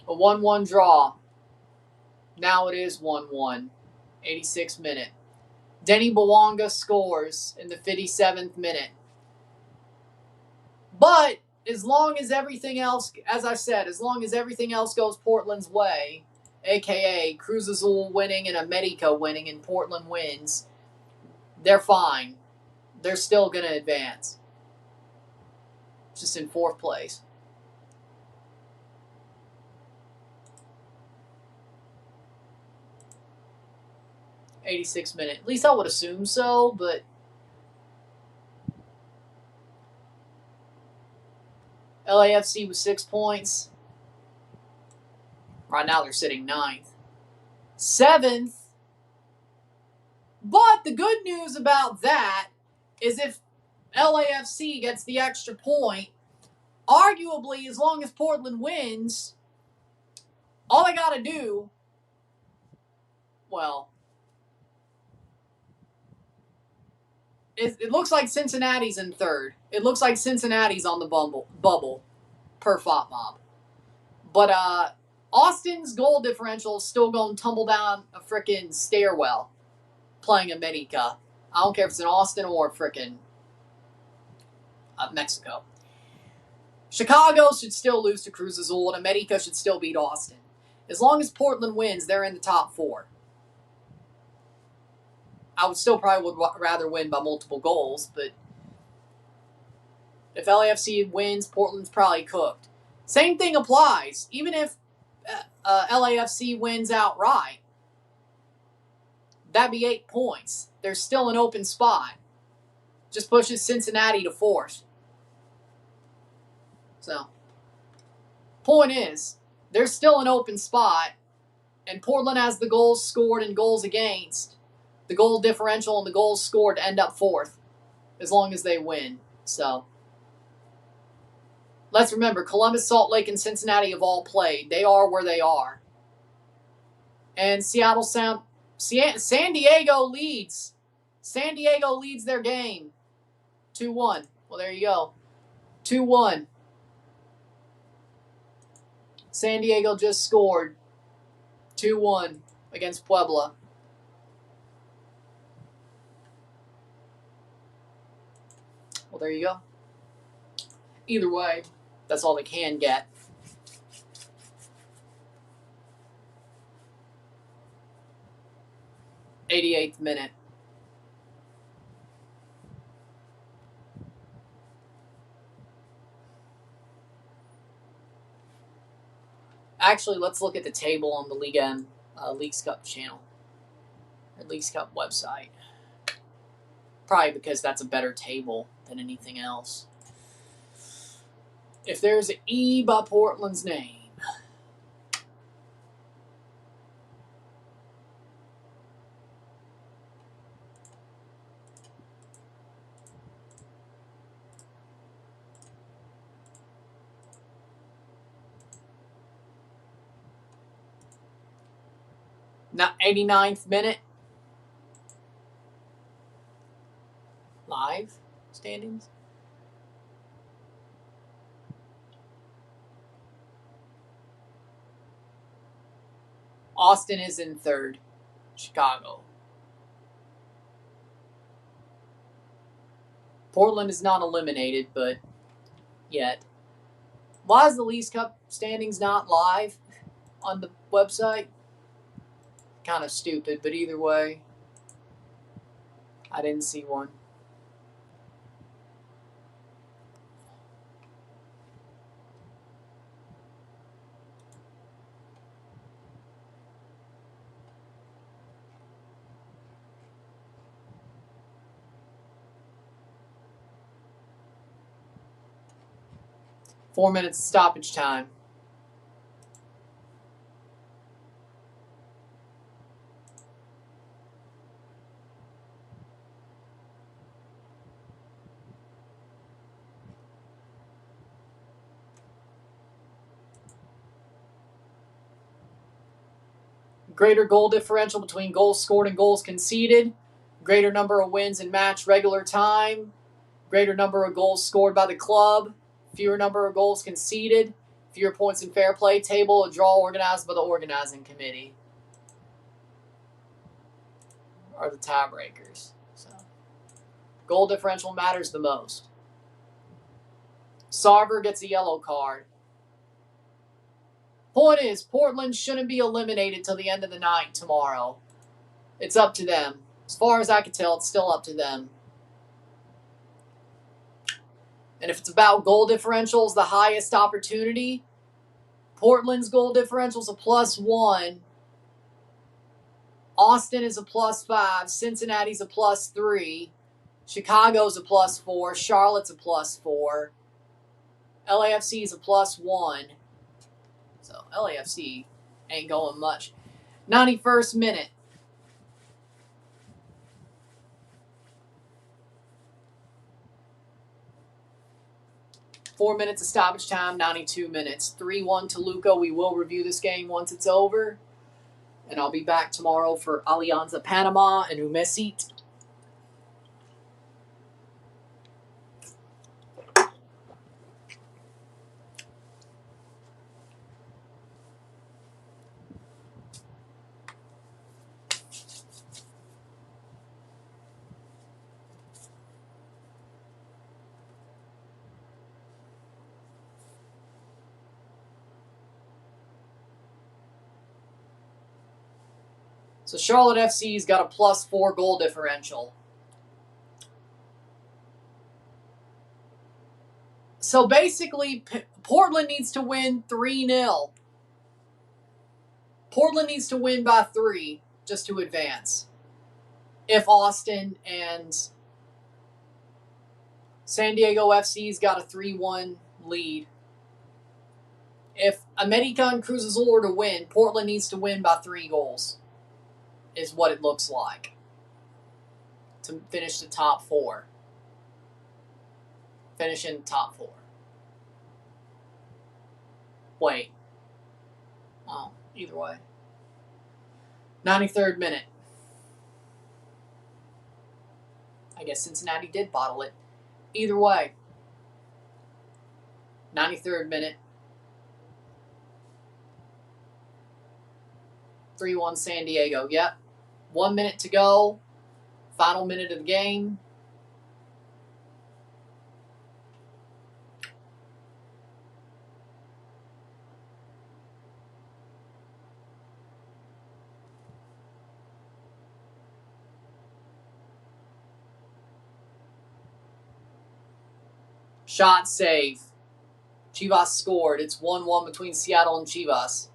A 1-1 draw. Now it is 1-1. 86th minute. Denny Bawanga scores in the 57th minute. But as long as everything else, as I said, as long as everything else goes Portland's way, a.k.a. Cruz Azul winning and America winning and Portland wins, they're fine. They're still going to advance. Just in 4th place. '86th minute. At least I would assume so, but LAFC with 6 points. Right now they're sitting 9th. 7th. But the good news about that is if LAFC gets the extra point, arguably as long as Portland wins, all they got to do well, it looks like Cincinnati's in third. It looks like Cincinnati's on the bubble per FOTMob. But Austin's goal differential is still going to tumble down a freaking stairwell playing America. I don't care if it's in Austin or freaking Mexico. Chicago should still lose to Cruz Azul, and America should still beat Austin. As long as Portland wins, they're in the top 4. I would still probably would rather win by multiple goals, but if LAFC wins, Portland's probably cooked. Same thing applies. Even if LAFC wins outright, that'd be 8 points. There's still an open spot. Just pushes Cincinnati to 4th. So, point is, there's still an open spot, and Portland has the goals scored and goals against, the goal differential and the goals scored to end up 4th, as long as they win. So, let's remember, Columbus, Salt Lake, and Cincinnati have all played. They are where they are. And San Diego leads. San Diego leads their game. 2-1. Well, there you go. 2-1. San Diego just scored 2-1 against Puebla. Well, there you go. Either way, that's all they can get. '88th minute. Actually, let's look at the table on the Leagues Cup channel. Or Leagues Cup website. Probably because that's a better table than anything else. If there's an E by Portland's name. Now, 89th minute. Live standings. Austin is in 3rd. Chicago. Portland is not eliminated, but yet. Why is the Leagues Cup standings not live on the website? Kind of stupid, but either way, I didn't see one. Four minutes stoppage time. Greater goal differential between goals scored and goals conceded. Greater number of wins in match regular time. Greater number of goals scored by the club. Fewer number of goals conceded. Fewer points in fair play table. A draw organized by the organizing committee. Are the tiebreakers. So, goal differential matters the most. Sarver gets a yellow card. Point is, Portland shouldn't be eliminated till the end of the night tomorrow. It's up to them. As far as I can tell, it's still up to them. And if it's about goal differentials, the highest opportunity, Portland's goal differential is a +1. Austin is a +5. Cincinnati's a +3. Chicago's a +4. Charlotte's a +4. LAFC is a +1. So LAFC ain't going much. 91st minute. Four minutes of stoppage time, 92 minutes. 3-1 Toluca. We will review this game once it's over. And I'll be back tomorrow for Alianza Panama and Umesit. So Charlotte FC's got a +4 goal differential. So basically, Portland needs to win 3-0. Portland needs to win by 3 just to advance. If Austin and San Diego FC's got a 3-1 lead. If America and Cruz Azul are to win, Portland needs to win by 3 goals. Is what it looks like to finish the top 4. Finish in the top 4. Wait. Oh, either way. 93rd minute. I guess Cincinnati did bottle it. Either way. 93rd minute. 3-1 San Diego. Yep. 1 minute to go. Final minute of the game. Shot save. Chivas scored. It's 1-1 between Seattle and Chivas.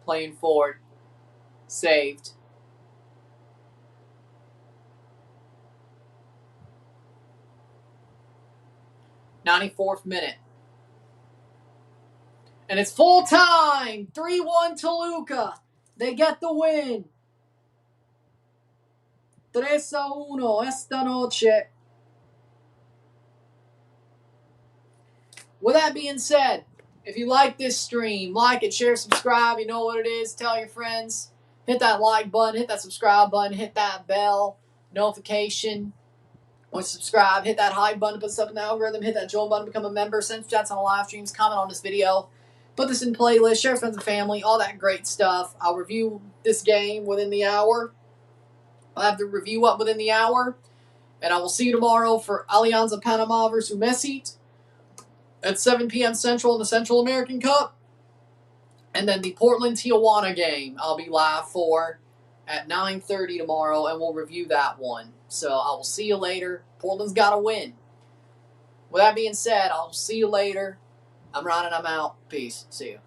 Playing forward. Saved. '94th minute. And it's full time. 3-1 Toluca. They get the win. 3-1 esta noche. With that being said, if you like this stream, like it, share, subscribe. You know what it is. Tell your friends. Hit that like button. Hit that subscribe button. Hit that bell notification. Once you subscribe, hit that hype button to put stuff in the algorithm. Hit that join button to become a member. Send chats on live streams. Comment on this video. Put this in playlist. Share with friends and family. All that great stuff. I'll review this game within the hour. I'll have the review up within the hour. And I will see you tomorrow for Alianza Panama versus Umesit at 7 p.m. Central in the Central American Cup. And then the Portland-Tijuana game I'll be live for at 9:30 tomorrow, and we'll review that one. So I will see you later. Portland's got to win. With that being said, I'll see you later. I'm Ron and I'm out. Peace. See you.